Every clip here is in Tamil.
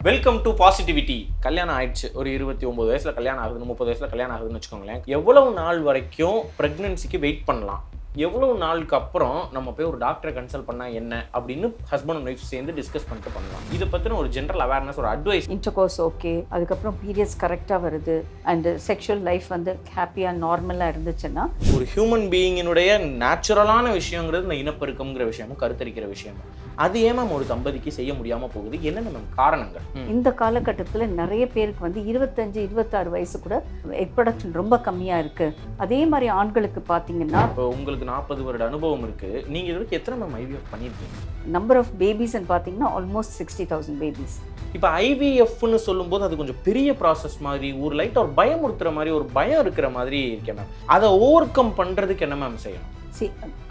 Welcome to positivity. கல்யாணம் ஆயிடுச்சு, ஒரு 29 வயசுல கல்யாணம் ஆகுது, 30 வயசுல கல்யாணம் ஆகுதுன்னு வச்சுக்கோங்களேன். எவ்வளவு நாள் வரைக்கும் பிரெக்னன்சிக்கு வெயிட் பண்ணலாம், எவ்வளவு நாளுக்கு அப்புறம் நம்ம போய் ஒரு டாக்டரை கன்சல்ட் பண்ணா என்ன அப்படின்னு ஹஸ்பண்ட் அண்ட் ஒய்ஃப் சேர்ந்து டிஸ்கஸ் பண்ணிட்டு பண்ணலாம். இதை பத்தின ஒரு ஜெனரல் அவேர்னஸ், ஒரு அட்வைஸ். இன்டர்கோர்ஸ் ஓகே, அதுக்கப்புறம் பீரியட்ஸ் கரெக்டாக வருது அண்ட் செக்ஷுவல் லைஃப் வந்து ஹாப்பியாக நார்மலாக இருந்துச்சுன்னா ஒரு ஹியூமன் பீயிங்கினுடைய நேச்சுரலான விஷயங்கிறது இந்த இனப்பெருக்கம்ங்கிற விஷயமும் கருத்தரிக்கிற விஷயமும் அது ஏன் மேம் ஒரு தம்பதிக்கு செய்ய முடியாம போகுது? என்னென்ன மேம் காரணங்கள்? இந்த காலகட்டத்தில் நிறைய பேருக்கு வந்து 25-26 வயசு கூட எக் ப்ரொடக்ஷன் ரொம்ப கம்மியாக இருக்குது. அதே மாதிரி ஆண்களுக்கு பார்த்தீங்கன்னா இப்போ உங்களுக்கு 40 வருட அனுபவம் இருக்கு, நீங்க இது வரைக்கும் எத்தனை மேம் ஐவிஎஃப் பண்ணியிருக்கீங்க? நம்பர் ஆஃப் பேபிஸ்ன்னு பார்த்தீங்கன்னா ஆல்மோஸ்ட் 60,000 பேபிஸ். இப்போ ஐவிஎஃப்னு சொல்லும்போது அது கொஞ்சம் பெரிய ப்ராசஸ் மாதிரி, ஒரு லைட்டாக ஒரு பயமுறுத்துற மாதிரி, ஒரு பயம் இருக்கிற மாதிரி இருக்கேன் மேம். அதை ஓவர் கம் பண்ணுறதுக்கு என்ன மேம் செய்யணும்?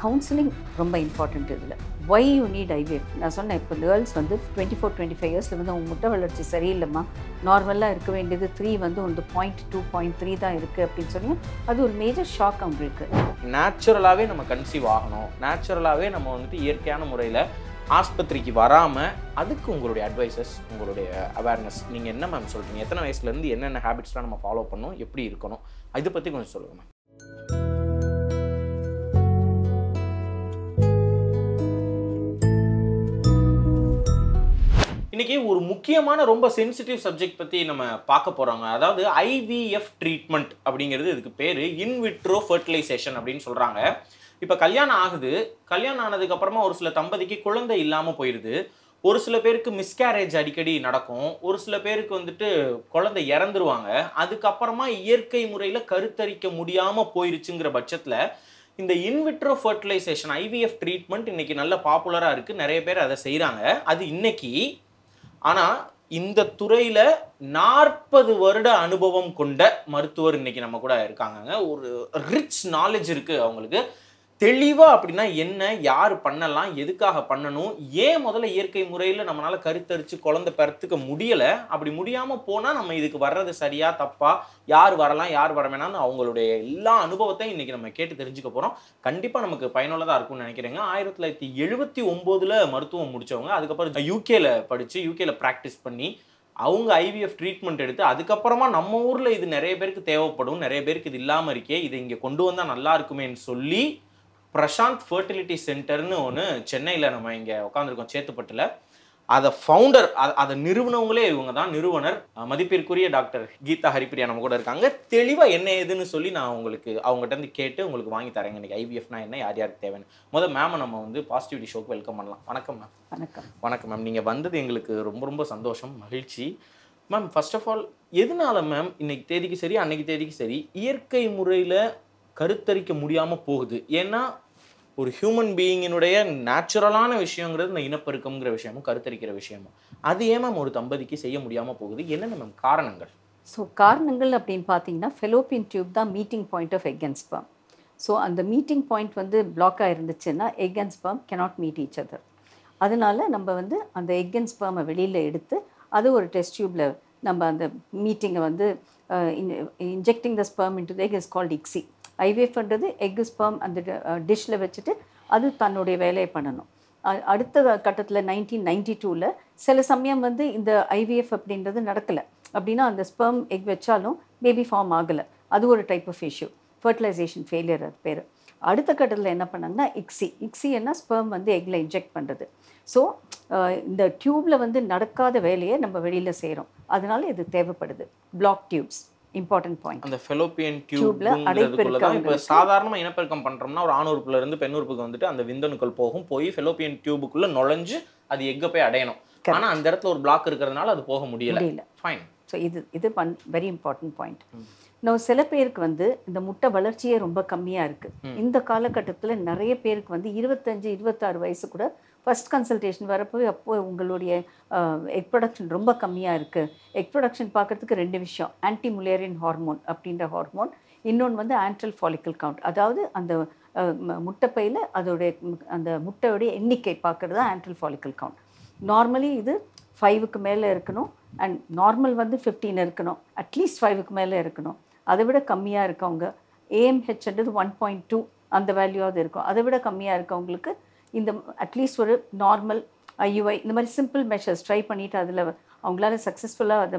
கவுன்சிலிங் ரொம்ப இம்பார்ட்டண்ட். இதில் ஒய் யூ நீட் ஐவிஎஃப் நான் சொன்னேன். இப்போ கேர்ள்ஸ் வந்து 24-25 இயர்ஸில் வந்து அவங்க முட்டை வளர்ச்சி சரியில்லைம்மா, நார்மலாக இருக்க வேண்டியது 3 வந்து வந்து 0.2 0.3 தான் இருக்குது அப்படின்னு சொல்லி அது ஒரு மேஜர் ஷாக் அவங்களுக்கு. நேச்சுரலாகவே நம்ம கன்சீவ் ஆகணும், நேச்சுரலாகவே நம்ம வந்துட்டு இயற்கையான முறையில் ஆஸ்பத்திரிக்கு வராமல், அதுக்கு உங்களுடைய அட்வைசஸ், உங்களுடைய அவேர்னஸ் நீங்கள் என்ன மேம் சொல்கிறீங்க? எத்தனை வயசுலேருந்து என்னென்ன ஹேபிட்ஸ்லாம் நம்ம ஃபாலோ பண்ணணும், எப்படி இருக்கணும், இதை பற்றி கொஞ்சம் சொல்லுங்கள் மேம். இன்னைக்கு ஒரு முக்கியமான ரொம்ப சென்சிட்டிவ் சப்ஜெக்ட் பற்றி நம்ம பார்க்க போகிறோங்க. அதாவது ஐவிஎஃப் ட்ரீட்மெண்ட் அப்படிங்கிறது, இதுக்கு பேர் இன்விட்ரோ ஃபர்டிலைசேஷன் அப்படின்னு சொல்கிறாங்க. இப்போ கல்யாணம் ஆகுது, கல்யாணம் ஆனதுக்கப்புறமா ஒரு சில தம்பதிக்கு குழந்தை இல்லாமல் போயிடுது. ஒரு சில பேருக்கு மிஸ்கேரேஜ் அடிக்கடி நடக்கும், ஒரு சில பேருக்கு வந்துட்டு குழந்தை இறந்துருவாங்க. அதுக்கப்புறமா இயற்கை முறையில் கருத்தரிக்க முடியாமல் போயிருச்சுங்கிற பட்சத்தில் இந்த இன்விட்ரோ ஃபர்டிலைசேஷன் ஐவிஎஃப் ட்ரீட்மெண்ட் இன்னைக்கு நல்ல பாப்புலராக இருக்குது, நிறைய பேர் அதை செய்கிறாங்க. அது இன்னைக்கு ஆனால் இந்த துறையில் 40 வருட அனுபவம் கொண்ட மருத்துவர் இன்னைக்கு நம்ம கூட இருக்காங்க. ஒரு ரிச் நாலேஜ் இருக்குது அவங்களுக்கு. தெளிவாக அப்படின்னா என்ன, யார் பண்ணலாம், எதுக்காக பண்ணணும், ஏன் முதல்ல இயற்கை முறையில் நம்மளால் கருத்தரித்து குழந்தை பெறத்துக்க முடியலை, அப்படி முடியாமல் போனால் நம்ம இதுக்கு வர்றது சரியா தப்பா, யார் வரலாம் யார் வர வேணாம்னு அவங்களுடைய எல்லா அனுபவத்தையும் இன்றைக்கி நம்ம கேட்டு தெரிஞ்சுக்க போகிறோம். கண்டிப்பாக நமக்கு பயனுள்ளதாக இருக்கும்னு நினைக்கிறேங்க. 1979 மருத்துவம் முடித்தவங்க, அதுக்கப்புறம் யூகேல படித்து யூகேல ப்ராக்டிஸ் பண்ணி அவங்க ஐவிஎஃப் ட்ரீட்மெண்ட் எடுத்து, அதுக்கப்புறமா நம்ம ஊரில் இது நிறைய பேருக்கு தேவைப்படும், நிறைய பேருக்கு இது இல்லாமல் இருக்கே, இதை இங்கே கொண்டு வந்தால் நல்லா இருக்குமேன்னு சொல்லி பிரசாந்த் ஃபர்டிலிட்டி சென்டர்னு ஒன்று சென்னையில் நம்ம இங்கே உட்காந்துருக்கோம், சேத்துப்பட்டில். அதை ஃபவுண்டர், அதை நிறுவனவங்களே இவங்க தான், நிறுவனர் மதிப்பிற்குரிய டாக்டர் கீதா ஹரிப்பிரியா நம்ம கூட இருக்காங்க. தெளிவாக என்ன ஏதுன்னு சொல்லி நான் உங்களுக்கு அவங்ககிட்ட கேட்டு உங்களுக்கு வாங்கி தரேங்க. இன்றைக்கி ஐவிஎஃப்னா என்ன, யார் யாருக்கு தேவைன்னு மேமை நம்ம வந்து பாசிட்டிவிட்டி ஷோக்கு வெல்கம் பண்ணலாம். வணக்கம் மேம். வணக்கம். வணக்கம் மேம். நீங்கள் வந்தது எங்களுக்கு ரொம்ப ரொம்ப சந்தோஷம், மகிழ்ச்சி மேம். ஃபர்ஸ்ட் ஆஃப் ஆல், எதனால மேம் இன்னைக்கு தேதிக்கு சரி அன்னைக்கு தேதிக்கு சரி இயற்கை முறையில் கருத்தரிக்க முடியாமல் போகுது? ஏன்னா ஒரு ஹியூமன் பீயிங்கினுடைய நேச்சுரலான விஷயங்கிறது இந்த இனப்பெருக்கம்ங்கிற விஷயமும் கருத்தரிக்கிற விஷயமும் அது ஏன் மேம் ஒரு தம்பதிக்கு செய்ய முடியாமல் போகுது? என்னென்ன மேம் காரணங்கள்? காரணங்கள் அப்படின்னு பார்த்தீங்கன்னா ஃபெலோப்பியன் டியூப் தான் meeting point of egg and sperm. அந்த மீட்டிங் பாயிண்ட் வந்து பிளாக்காக இருந்துச்சுன்னா egg and sperm cannot meet each other. அதனால நம்ம வந்து அந்த எக் அண்ட் ஸ்பெர்மை வெளியில் எடுத்து அது ஒரு டெஸ்ட் டியூப்பில் நம்ம அந்த மீட்டிங்கை வந்து injecting the sperm into the egg is called ICSI. ஐவிஎஃப்ன்றது எக் ஸ்பெர்ம் அந்த டிஷ்ஷில் வச்சுட்டு அது தன்னுடைய வேலையை பண்ணணும். அடுத்த கட்டத்தில் 1992 சில சமயம் வந்து இந்த ஐவிஎஃப் அப்படின்றது நடக்கலை அப்படின்னா அந்த ஸ்பெர்ம் எக் வச்சாலும் பேபி ஃபார்ம் ஆகலை, அது ஒரு type of issue, fertilisation failure அது பேர். அடுத்த கட்டத்தில் என்ன பண்ணாங்கன்னா இக்ஸி என்ன ஸ்பெர்ம் வந்து எக்கில் இன்ஜெக்ட் பண்ணுறது. இந்த டியூப்பில் வந்து நடக்காத வேலையை நம்ம வெளியில் செய்கிறோம், அதனால இது தேவைப்படுது. Block tubes important point. அந்த ஃபெலோப்பியன் டியூப்ங்கிறதுக்குள்ள தான் இப்போ சாதாரணமாக இனப்பெருக்கம் பண்ணுறோம்னா ஒரு ஆண் உறுப்புல இருந்து பெண் உறுப்புக்கு வந்துட்டு அந்த விந்தணுக்கள் போய் ஃபெலோப்பியன் டியூபுக்குள்ளே நுழைஞ்சு அது எக்கை போய் அடையணும். ஆனால் அந்த இடத்துல ஒரு பிளாக் இருக்கிறதுனால அது போக முடியல. ஃபைன். இது வெரி இம்பார்ட்டன்ட் பாயிண்ட். சில பேருக்கு வந்து இந்த முட்டை வளர்ச்சியே ரொம்ப கம்மியாக இருக்குது. இந்த காலகட்டத்தில் நிறைய பேருக்கு வந்து 25-26 வயசு கூட ஃபஸ்ட் கன்சல்டேஷன் வரப்போ அப்போ உங்களுடைய எக் ப்ரொடக்ஷன் ரொம்ப கம்மியாக இருக்குது. எக் ப்ரொடக்ஷன் பார்க்குறதுக்கு 2 விஷயம், ஆன்டி முலேரியன் ஹார்மோன் அப்படின்ற ஹார்மோன், இன்னொன்று வந்து ஆன்ட்ரல் ஃபாலிக்கல் கவுண்ட், அதாவது அந்த முட்டைப்பையில் அதோடைய அந்த முட்டையோடைய எண்ணிக்கை பார்க்குறது தான் ஆன்ட்ரல் ஃபாலிக்கல் கவுண்ட். நார்மலி இது 5க்கு மேலே இருக்கணும் அண்ட் நார்மல் வந்து 15 இருக்கணும், அட்லீஸ்ட் 5க்கு மேலே இருக்கணும். அதை விட கம்மியாக இருக்கவங்க ஏஎம்ஹெச்ன்றது 1.2 அந்த வேல்யூவாவது இருக்கும். அதை விட கம்மியாக இருக்கவங்களுக்கு இந்த அட்லீஸ்ட் ஒரு நார்மல் ஐயுஐ இந்த மாதிரி சிம்பிள் மெஷர்ஸ் ட்ரை பண்ணிவிட்டு அதில் அவங்களால சக்ஸஸ்ஃபுல்லாக அந்த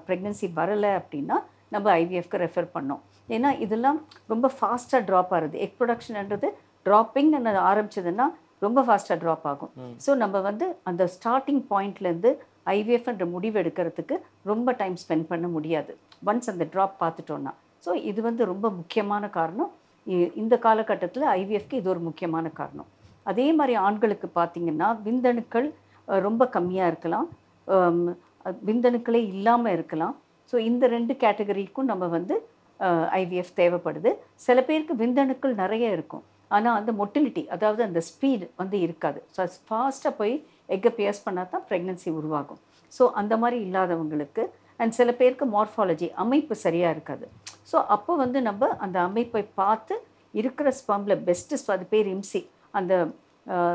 ப்ரெக்னென்சி வரலை அப்படின்னா நம்ம ஐவிஎஃப்க்கு ரெஃபர் பண்ணோம். ஏன்னா இதெல்லாம் ரொம்ப ஃபாஸ்ட்டாக ட்ராப் ஆகுது. எக் ப்ரொடக்ஷன்ன்றது ட்ராப்பிங் ஆரம்பிச்சதுன்னா ரொம்ப ஃபாஸ்ட்டாக ட்ராப் ஆகும். ஸோ நம்ம வந்து அந்த ஸ்டார்டிங் பாயிண்ட்லேருந்து ஐவிஎஃப்ன்ற முடிவு எடுக்கிறதுக்கு ரொம்ப டைம் ஸ்பெண்ட் பண்ண முடியாது ஒன்ஸ் அந்த ட்ராப் பார்த்துட்டோன்னா. ஸோ இது வந்து ரொம்ப முக்கியமான காரணம். இந்த காலகட்டத்தில் ஐவிஎஃப்க்கு இது ஒரு முக்கியமான காரணம். அதே மாதிரி ஆண்களுக்கு பார்த்திங்கன்னா விந்தணுக்கள் ரொம்ப கம்மியாக இருக்கலாம், விந்தணுக்களே இல்லாமல் இருக்கலாம். ஸோ இந்த 2 கேட்டகரிக்கும் நம்ம வந்து ஐவிஎஃப் தேவைப்படுது. சில பேருக்கு விந்தணுக்கள் நிறைய இருக்கும், ஆனால் அந்த மொட்டிலிட்டி, அதாவது அந்த ஸ்பீடு வந்து இருக்காது. ஸோ ஃபாஸ்ட்டாக போய் எக்கை பியர்ஸ் பண்ணால் தான் ப்ரெக்னென்சி உருவாகும். ஸோ அந்த மாதிரி இல்லாதவங்களுக்கு அண்ட் சில பேருக்கு மார்ஃபாலஜி அமைப்பு சரியாக இருக்காது. ஸோ அப்போ வந்து நம்ம அந்த அமைப்பை பார்த்து இருக்கிற ஸ்பம்ல பெஸ்ட்டு, அது பேர் இம்சி, அந்த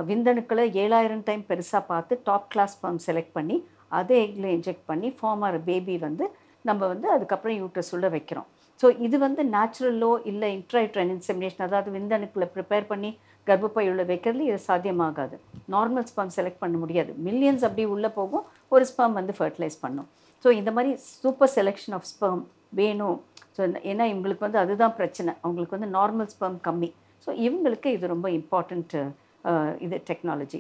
விந்தணுக்களை 7000 டைம் பெருசாக பார்த்து டாப் கிளாஸ் ஸ்பம் செலக்ட் பண்ணி அதை எக்கில் இன்ஜெக்ட் பண்ணி ஃபார்ம் ஆகிற பேபி வந்து நம்ம வந்து அதுக்கப்புறம் யூட்ரஸ் உள்ள வைக்கிறோம். ஸோ இது வந்து நேச்சுரலோ இல்லை இன்ட்ராயூட்ரைன் இன்செமினேஷன், அதாவது விந்தணுக்களை ப்ரிப்பேர் பண்ணி கர்ப்பப்பை உள்ள வைக்கிறது இது சாத்தியமாகாது. நார்மல் ஸ்பம் செலக்ட் பண்ண முடியாது. மில்லியன்ஸ் அப்படி உள்ளே போகும், ஒரு ஸ்பம் வந்து ஃபர்டிலைஸ் பண்ணும். ஸோ இந்த மாதிரி சூப்பர் செலெக்ஷன் ஆஃப் ஸ்பம் வேணும். ஸோ ஏன்னா இவங்களுக்கு வந்து அதுதான் பிரச்சனை, அவங்களுக்கு வந்து நார்மல் ஸ்பம் கம்மி. ஸோ இவங்களுக்கு இது ரொம்ப இம்பார்ட்டண்ட் இது டெக்னாலஜி.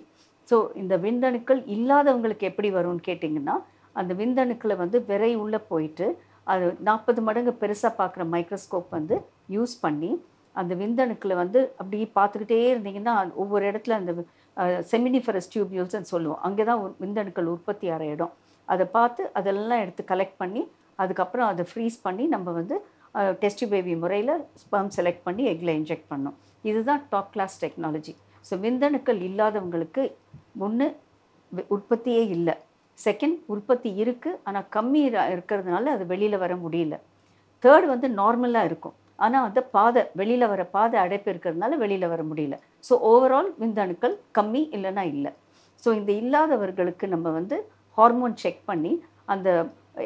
ஸோ இந்த விந்தணுக்கள் இல்லாதவங்களுக்கு எப்படி வரும்னு கேட்டிங்கன்னா, அந்த விந்தணுக்களை வந்து விரை உள்ளே போயிட்டு அது 40 மடங்கு பெருசாக பார்க்குற மைக்ரோஸ்கோப் வந்து யூஸ் பண்ணி அந்த விந்தணுக்களை வந்து அப்படி பார்த்துக்கிட்டே இருந்தீங்கன்னா ஒவ்வொரு இடத்துல அந்த செமினிஃபரஸ் டியூபியூல்ஸ்ன்னு சொல்லுவோம், அங்கே தான் விந்தணுக்கள் உற்பத்தி ஆகிற இடம். அதை பார்த்து அதெல்லாம் எடுத்து கலெக்ட் பண்ணி அதுக்கப்புறம் அதை ஃப்ரீஸ் பண்ணி நம்ம வந்து டெஸ்ட் பேபி முறையில் ஸ்பெர்ம் செலக்ட் பண்ணி எக்கில் இன்ஜெக்ட் பண்ணோம். இதுதான் டாப் கிளாஸ் டெக்னாலஜி. ஸோ விந்தணுக்கள் இல்லாதவங்களுக்கு ஒன்று உற்பத்தியே இல்லை, செகண்ட் உற்பத்தி இருக்குது ஆனால் கம்மி இருக்கிறதுனால அது வெளியில் வர முடியல, தேர்ட் வந்து நார்மலாக இருக்கும் ஆனால் அந்த பாதை வெளியில் வர பாதை அடைப்பு இருக்கிறதுனால வெளியில் வர முடியல. ஸோ ஓவரால் விந்தணுக்கள் கம்மி இல்லைன்னா இல்லை. ஸோ இந்த இல்லாதவர்களுக்கு நம்ம வந்து ஹார்மோன் செக் பண்ணி அந்த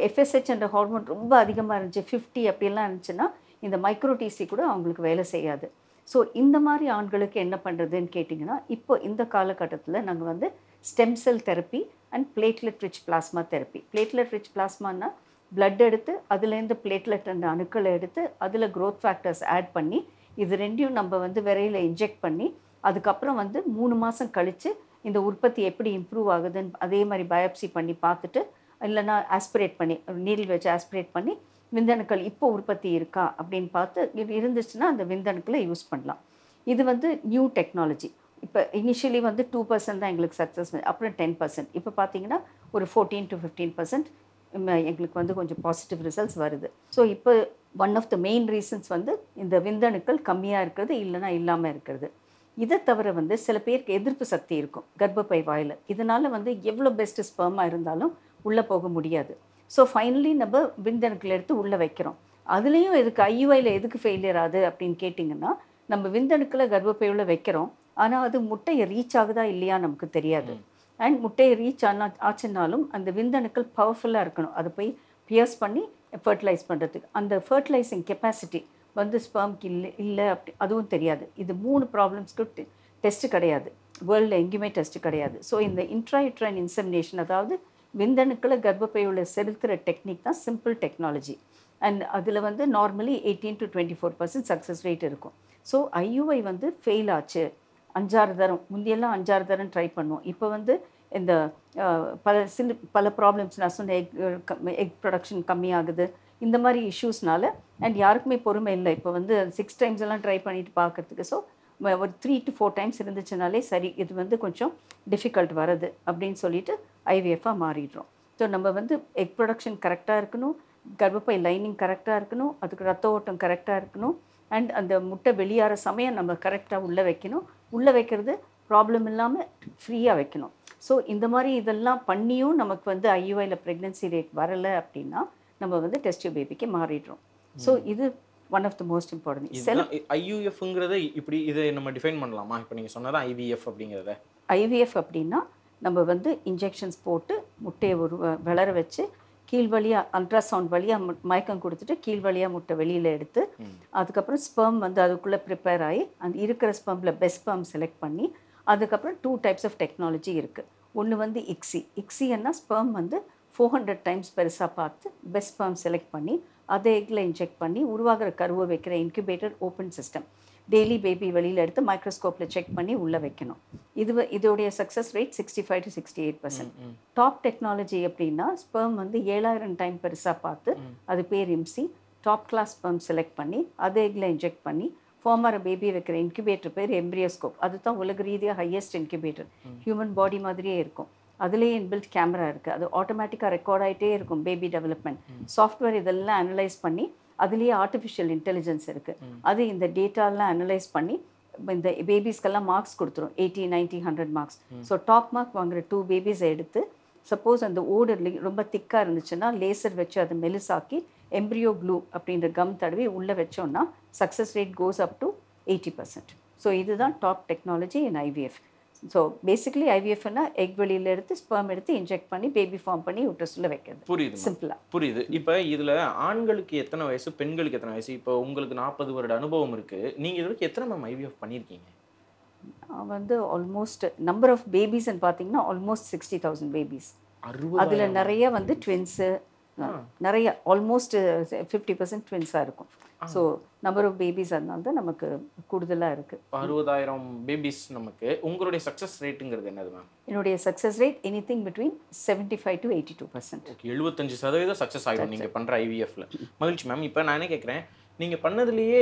எஃப்எஸ்ஹெச் என்ற ஹார்மோன் ரொம்ப அதிகமாக இருந்துச்சு 50 அப்படிலாம் இருந்துச்சுன்னா இந்த மைக்ரோடிசி கூட அவங்களுக்கு வேலை செய்யாது. ஸோ இந்த மாதிரி ஆண்களுக்கு என்ன பண்ணுறதுன்னு கேட்டிங்கன்னா, இப்போ இந்த காலகட்டத்தில் நாங்கள் வந்து stem cell therapy and platelet rich plasma therapy. Platelet rich பிளாஸ்மானா பிளட் எடுத்து அதுலேருந்து பிளேட்லெட் அந்த அணுக்களை எடுத்து அதில் க்ரோத் ஃபேக்டர்ஸ் ஆட் பண்ணி இது ரெண்டையும் நம்ம வந்து விரையில் இன்ஜெக்ட் பண்ணி அதுக்கப்புறம் வந்து 3 மாதம் கழித்து இந்த உற்பத்தி எப்படி இம்ப்ரூவ் ஆகுதுன்னு அதே மாதிரி பயாப்சி பண்ணி பார்த்துட்டு, இல்லைனா ஆஸ்பிரேட் பண்ணி நீடில் வச்சு ஆஸ்பிரேட் பண்ணி விந்தணுக்கள் இப்போ உற்பத்தி இருக்கா அப்படின்னு பார்த்து இது இருந்துச்சுன்னா அந்த விந்தணுக்களை யூஸ் பண்ணலாம். இது வந்து நியூ டெக்னாலஜி. இப்போ இனிஷியலி வந்து 2% தான் எங்களுக்கு சக்ஸஸ், அப்புறம் 10%, இப்போ பார்த்தீங்கன்னா ஒரு 14 to 15% எங்களுக்கு வந்து கொஞ்சம் பாசிட்டிவ் ரிசல்ட்ஸ் வருது. ஸோ இப்போ one of the main reasons வந்து இந்த விந்தணுக்கள் கம்மியாக இருக்கிறது இல்லைனா இல்லாமல் இருக்கிறது. இதை தவிர வந்து சில பேருக்கு எதிர்ப்பு சக்தி இருக்கும் கர்ப்பப்பை வாயில், இதனால் வந்து எவ்வளோ பெஸ்ட்டு ஸ்பெர்மாக இருந்தாலும் உள்ளே போக முடியாது. ஸோ ஃபைனலி நம்ம விந்தணுக்களை எடுத்து உள்ளே வைக்கிறோம். அதுலேயும் எதுக்கு ஐயுஐயில் எதுக்கு ஃபெயிலியர் ஆகுது அப்படின்னு கேட்டிங்கன்னா, நம்ம விந்தணுக்களை கர்ப்பப்பையுள்ள வைக்கிறோம் ஆனால் அது முட்டையை ரீச் ஆகுதா இல்லையா நமக்கு தெரியாது. அண்ட் முட்டையை ரீச் ஆச்சுன்னாலும் அந்த விந்தணுக்கள் பவர்ஃபுல்லாக இருக்கணும், அதை போய் பியர்ஸ் பண்ணி ஃபர்டிலைஸ் பண்ணுறதுக்கு. அந்த ஃபர்டிலைசிங் கெப்பாசிட்டி வந்து ஸ்பெர்ம்க்கு இல்லை அப்படி அதுவும் தெரியாது. இது 3 ப்ராப்ளம்ஸ்க்கு டெஸ்ட்டு கிடையாது, வேர்ல்டில் எங்கேயுமே டெஸ்ட்டு கிடையாது. ஸோ இந்த இன்ட்ராயூட்ரைன் இன்செமினேஷன், அதாவது விந்தணுக்களை கர்ப்பப்பையுள்ள செலுத்துகிற டெக்னிக் தான் சிம்பிள் டெக்னாலஜி. அண்ட் அதில் வந்து நார்மலி 18 to 24% சக்ஸஸ் ரேட் இருக்கும். ஸோ ஐயுஐ வந்து ஃபெயில் ஆச்சு 5-6 தரம், முந்தியெல்லாம் 5-6 தரம் ட்ரை பண்ணுவோம். இப்போ வந்து இந்த பல ப்ராப்ளம்ஸ் நான் சொன்ன எக் ப்ரொடக்ஷன் கம்மியாகுது, இந்த மாதிரி இஷ்யூஸ்னால அண்ட் யாருக்குமே பொறுமை இல்லை. இப்போ வந்து 6 times எல்லாம் ட்ரை பண்ணிட்டு பார்க்கறதுக்கு. ஸோ ஒரு 3 to 4 times இருந்துச்சுனாலே சரி, இது வந்து கொஞ்சம் டிஃபிகல்ட் வருது அப்படின்னு சொல்லிட்டு ஐவிஎஃபாக மாறிடுறோம். ஸோ நம்ம வந்து எக் ப்ரொடக்ஷன் கரெக்டாக இருக்கணும், கர்ப்பப்பை லைனிங் கரெக்டாக இருக்கணும், அதுக்கு ரத்த ஓட்டம் கரெக்டாக இருக்கணும், அண்ட் அந்த முட்டை வெளியாகிற சமயம் நம்ம கரெக்டாக உள்ளே வைக்கணும், உள்ளே வைக்கிறது ப்ராப்ளம் இல்லாமல் ஃப்ரீயாக வைக்கணும். ஸோ இந்த மாதிரி இதெல்லாம் பண்ணியும் நமக்கு வந்து ஐயுஐயில் ப்ரெக்னென்சி ரேட் வரலை அப்படின்னா நம்ம வந்து டெஸ்ட் பேபிக்கு மாறிடுறோம். ஸோ இது one of the most important. ஐயுஎஃப்ங்கிறத இப்படி இதை நம்ம டிஃபைன் பண்ணலாமா? இப்போ நீங்கள் சொன்னதா ஐவிஎஃப் அப்படிங்கிறத. ஐவிஎஃப் அப்படின்னா நம்ம வந்து இன்ஜெக்ஷன்ஸ் போட்டு முட்டையை வளர வச்சு கீழ் வழியாக அல்ட்ராசவுண்ட் வழியாக மயக்கம் கொடுத்துட்டு கீழ் வழியாக முட்டை வெளியில் எடுத்து அதுக்கப்புறம் ஸ்பெர்ம் வந்து அதுக்குள்ளே ப்ரிப்பேர் ஆகி அந்த இருக்கிற ஸ்பெர்மில் பெஸ்ட் ஸ்பெர்ம் செலக்ட் பண்ணி அதுக்கப்புறம் 2 types ஆஃப் டெக்னாலஜி இருக்குது. ஒன்று வந்து இக்ஸின்னா ஸ்பெர்ம் வந்து 400 டைம்ஸ் பெருசாக பார்த்து பெஸ்ட் ஸ்பெர்ம் செலக்ட் பண்ணி அதை எக்கில் இன்ஜெக்ட் பண்ணி உருவாகிற கருவை வைக்கிற incubator open system. Daily baby வெளியில் எடுத்து மைக்ரோஸ்கோப்பில் செக் பண்ணி உள்ளே வைக்கணும். இதோடைய success rate 65 to 68%. Top technology எப்படின்னா ஸ்பெர்ம் வந்து 7000 டைம் பெருசாக பார்த்து அது பேர் இம்சி டாப் கிளாஸ் ஸ்பெர்ம் செலக்ட் பண்ணி அதை எக்கில் இன்ஜெக்ட் பண்ணி ஃபார்மர் பேபி வைக்கிற இன்குபேட்டர் பேர் எம்ப்ரியோஸ்கோப். அதுதான் உலக ரீதியாக ஹையஸ்ட் இன்குபேட்டர். ஹியூமன் பாடி மாதிரியே இருக்கும். அதுலேயே இன்பில்ட் கேமரா இருக்குது. அது ஆட்டோமேட்டிக்காக ரெக்கார்ட் ஆகிட்டே இருக்கும் பேபி டெவலப்மெண்ட். சாஃப்ட்வேர் இதெல்லாம் அனலைஸ் பண்ணி அதுலேயே ஆர்டிஃபிஷியல் இன்டெலிஜென்ஸ் இருக்குது. அது இந்த டேட்டாலாம் அனலைஸ் பண்ணி இந்த பேபிஸ்க்கெல்லாம் மார்க்ஸ் கொடுத்துரும். 80, 90, 100 மார்க்ஸ். ஸோ டாப் மார்க் வாங்குற 2 பேபிஸை எடுத்து சப்போஸ் அந்த ஓடு ரொம்ப திக்காக இருந்துச்சுன்னா லேசர் வச்சு அதை மெலிசாக்கி எம்ப்ரியோ க்ளூ அப்படின்ற கம் தடவி உள்ளே வச்சோன்னா success rate goes up to 80%. So இதுதான் top technology in IVF. So basically ஐவிஎஃப்னா எக் வெளியில் எடுத்து ஸ்பெர்ம் எடுத்து இன்ஜெக்ட் பண்ணி பேபி ஃபார்ம் பண்ணி யூட்ரஸில் வைக்கிறது. புரியுது, சிம்பிளாக புரியுது. இப்போ இதில் ஆண்களுக்கு எத்தனை வயசு, பெண்களுக்கு எத்தனை வயசு? இப்போ உங்களுக்கு 40 வருட அனுபவம் இருக்குது. நீங்கள் இது வரைக்கும் எத்தனை மேம் ஐவிஎஃப் பண்ணியிருக்கீங்க? வந்து ஆல்மோஸ்ட் நம்பர் ஆஃப் பேபிஸ்ன்னு பார்த்தீங்கன்னா ஆல்மோஸ்ட் 60,000 பேபிஸ். அதில் நிறைய வந்து ட்வின்ஸு நிறைய ஆல்மோஸ்ட் 50% ட்வின்ஸாக இருக்கும். ஸோ நம்பர் ஆஃப் பேபிஸ் அதனால தான் நமக்கு கூடுதலாக இருக்குது. 60,000 பேபிஸ் நமக்கு. உங்களுடைய சக்ஸஸ் ரேட்டுங்கிறது என்னது மேம்? என்னுடைய success rate anything between 75 to 82%. Okay, 75% success ஆகிடும் நீங்கள் பண்ணுற ஐவிஎஃப்ல. மகிழ்ச்சி மேம். இப்போ நான் என்ன கேட்குறேன், நீங்கள் பண்ணதுலேயே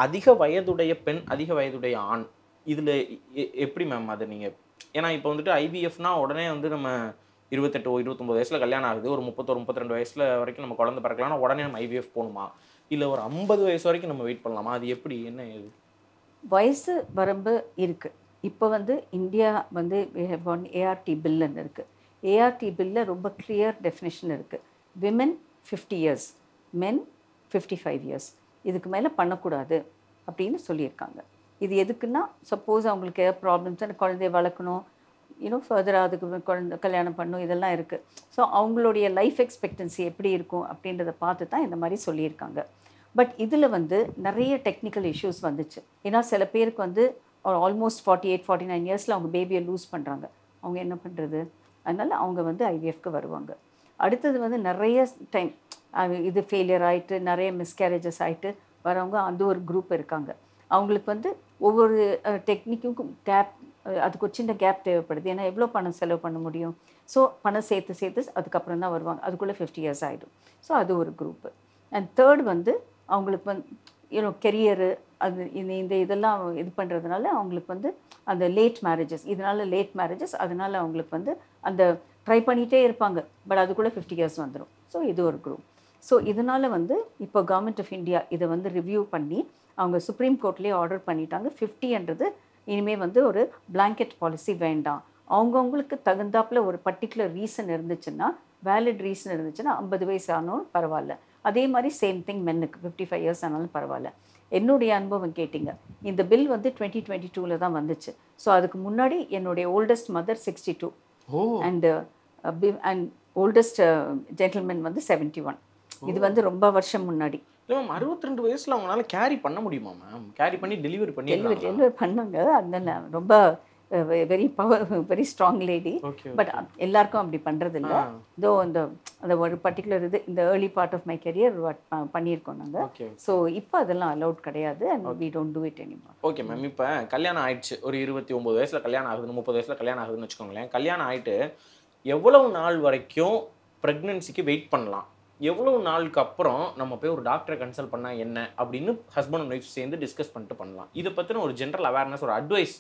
அதிக வயதுடைய பெண், அதிக வயதுடைய ஆண், இதில் எப்படி மேம் அது நீங்கள்? ஏன்னா இப்போ வந்துட்டு ஐவிஎஃப்னா உடனே வந்து நம்ம 28 29 வயசில் கல்யாணம் ஆகுது, ஒரு 31 32 வயசில் வரைக்கும் நம்ம குழந்தை பிறக்கலாம்னா உடனே நம்ம ஐவிஎஃப் போகணுமா, இல்லை ஒரு 50 வயசு வரைக்கும் நம்ம வெயிட் பண்ணலாமா? அது எப்படி, என்ன ஏது? வயசு வரம்பு இருக்குது. இப்போ வந்து இந்தியா வந்து ஏஆர்டி பில்லுன்னு இருக்குது. ஏஆர்டி பில்லில் ரொம்ப கிளியர் டெஃபினேஷன் இருக்குது. விமென் 50 years, மென் 55 years. இதுக்கு மேலே பண்ணக்கூடாது அப்படின்னு சொல்லியிருக்காங்க. இது எதுக்குன்னா சப்போஸ் அவங்களுக்கு ஏதாவது ப்ராப்ளம்ஸ், குழந்தைய வளர்க்கணும், ஃபர்தராக அதுக்கு குழந்தை கல்யாணம் பண்ணணும், இதெல்லாம் இருக்குது. ஸோ அவங்களுடைய லைஃப் எக்ஸ்பெக்டன்சி எப்படி இருக்கும் அப்படின்றத பார்த்து தான் இந்த மாதிரி சொல்லியிருக்காங்க. பட் இதில் வந்து நிறைய டெக்னிக்கல் இஷ்யூஸ் வந்துச்சு. ஏன்னா சில பேருக்கு வந்து ஆல்மோஸ்ட் 48, 49 இயர்ஸில் அவங்க பேபியை லூஸ் பண்ணுறாங்க. அவங்க என்ன பண்ணுறது? அதனால் அவங்க வந்து ஐவிஎஃப்க்கு வருவாங்க. அடுத்தது வந்து நிறைய டைம் இது ஃபெயிலியர் ஆகிட்டு நிறைய மிஸ்கேரேஜஸ் ஆகிட்டு வரவங்க அந்த ஒரு குரூப் இருக்காங்க. அவங்களுக்கு வந்து ஒவ்வொரு டெக்னிக்கும் கேப், அதுக்கு ஒரு சின்ன கேப் தேவைப்படுது. ஏன்னா எவ்வளோ பணம் செலவு பண்ண முடியும்? ஸோ பணம் சேர்த்து அதுக்கப்புறம் தான் வருவாங்க. அதுக்குள்ளே 50 years ஆகிடும். ஸோ அது ஒரு குரூப்பு. அண்ட் தேர்ட் வந்து அவங்களுக்கு வந்து கெரியரு அது இந்த இதெல்லாம் இது பண்ணுறதுனால அவங்களுக்கு வந்து அந்த லேட் மேரேஜஸ், இதனால் லேட் மேரேஜஸ், அதனால் அவங்களுக்கு வந்து அந்த ட்ரை பண்ணிகிட்டே இருப்பாங்க. பட் அதுக்குள்ளே 50 years வந்துடும். ஸோ இது ஒரு குரூப். ஸோ இதனால் வந்து இப்போ கவர்மெண்ட் ஆஃப் இந்தியா இதை வந்து ரிவ்யூ பண்ணி அவங்க சுப்ரீம் கோர்ட்லேயே ஆர்டர் பண்ணிட்டாங்க. 50ன்றது இனிமேல் வந்து ஒரு பிளாங்கெட் பாலிசி வேண்டாம். அவங்கவுங்களுக்கு தகுந்தாப்பில் ஒரு பர்டிகுலர் ரீசன் இருந்துச்சுன்னா, வேலிட் ரீசன் இருந்துச்சுன்னா 50 வயசு ஆனாலும் பரவாயில்ல. அதே மாதிரி சேம் திங் மென்னுக்கு 55 years ஆனாலும் பரவாயில்ல. என்னுடைய அனுபவம் கேட்டிங்க, இந்த பில் வந்து 2022 தான் வந்துச்சு. ஸோ அதுக்கு முன்னாடி என்னுடைய oldest mother 62 and oldest gentleman வந்து 71. இது வந்து ரொம்ப வருஷம் முன்னாடி. இல்லை மேம், 62 வயசில் அவங்களால கேரி பண்ண முடியுமா மேம்? கேரி பண்ணி டெலிவரி பண்ணாங்க. அதனால ரொம்ப வெரி ஸ்ட்ராங் லேடி. பட் எல்லாருக்கும் அப்படி பண்ணுறது இல்லை. இதோ அந்த ஒரு பர்டிகுலர் இது இந்த early part of my career பண்ணியிருக்கோம் நாங்கள். ஸோ இப்போ அதெல்லாம் அலௌட் கிடையாது and we don't do it anymore. Okay ma'am. இப்போ கல்யாணம் ஆயிடுச்சு, ஒரு 29 வயசில் கல்யாணம் ஆகுது, 30 வயசில் கல்யாணம் ஆகுதுன்னு வச்சுக்கோங்களேன். கல்யாணம் ஆகிட்டு எவ்வளவு நாள் வரைக்கும் ப்ரெக்னென்சிக்கு வெயிட் பண்ணலாம்? எவ்வளவு நாளுக்கு அப்புறம் நம்ம போய் ஒரு டாக்டரை கன்சல்ட் பண்ணால் என்ன அப்படின்னு ஹஸ்பண்ட் அண்ட் ஒய்ஃப் சேர்ந்து டிஸ்கஸ் பண்ணிட்டு பண்ணலாம்? இதை பற்றின ஒரு ஜென்ரல் அவேர்னஸ், ஒரு அட்வைஸ்.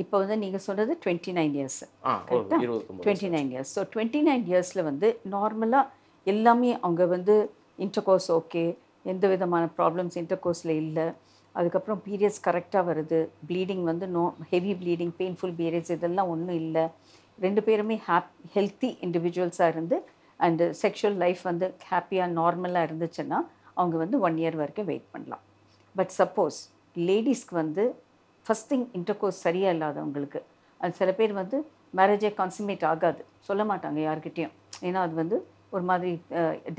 இப்போ வந்து நீங்கள் சொல்கிறது 29 years. 29 years. ஸோ 29 yearsல வந்து நார்மலாக எல்லாமே அவங்க வந்து இன்டர்கோர்ஸ் ஓகே, எந்த விதமான ப்ராப்ளம்ஸ் இன்டர்கோர்ஸில் இல்லை. அதுக்கப்புறம் பீரியட்ஸ் கரெக்டாக வருது, ப்ளீடிங் வந்து ஹெவி ப்ளீடிங், பெயின்ஃபுல் பீரியட்ஸ் இதெல்லாம் ஒன்றும் இல்லை. ரெண்டு பேருமே ஹெல்த்தி இண்டிவிஜுவல்ஸாக இருந்து அண்டு செக்ஷுவல் லைஃப் வந்து ஹாப்பியாக நார்மலாக இருந்துச்சுன்னா அவங்க வந்து 1 year வரைக்கும் வெயிட் பண்ணலாம். பட் சப்போஸ் லேடிஸ்க்கு வந்து ஃபஸ்ட் திங் இன்டர்கோர்ஸ் சரியாக இல்லாதவங்களுக்கு, அது சில பேர் வந்து மேரேஜே கான்சுமேட் ஆகாது, சொல்ல மாட்டாங்க யார்கிட்டையும். ஏன்னா அது வந்து ஒரு மாதிரி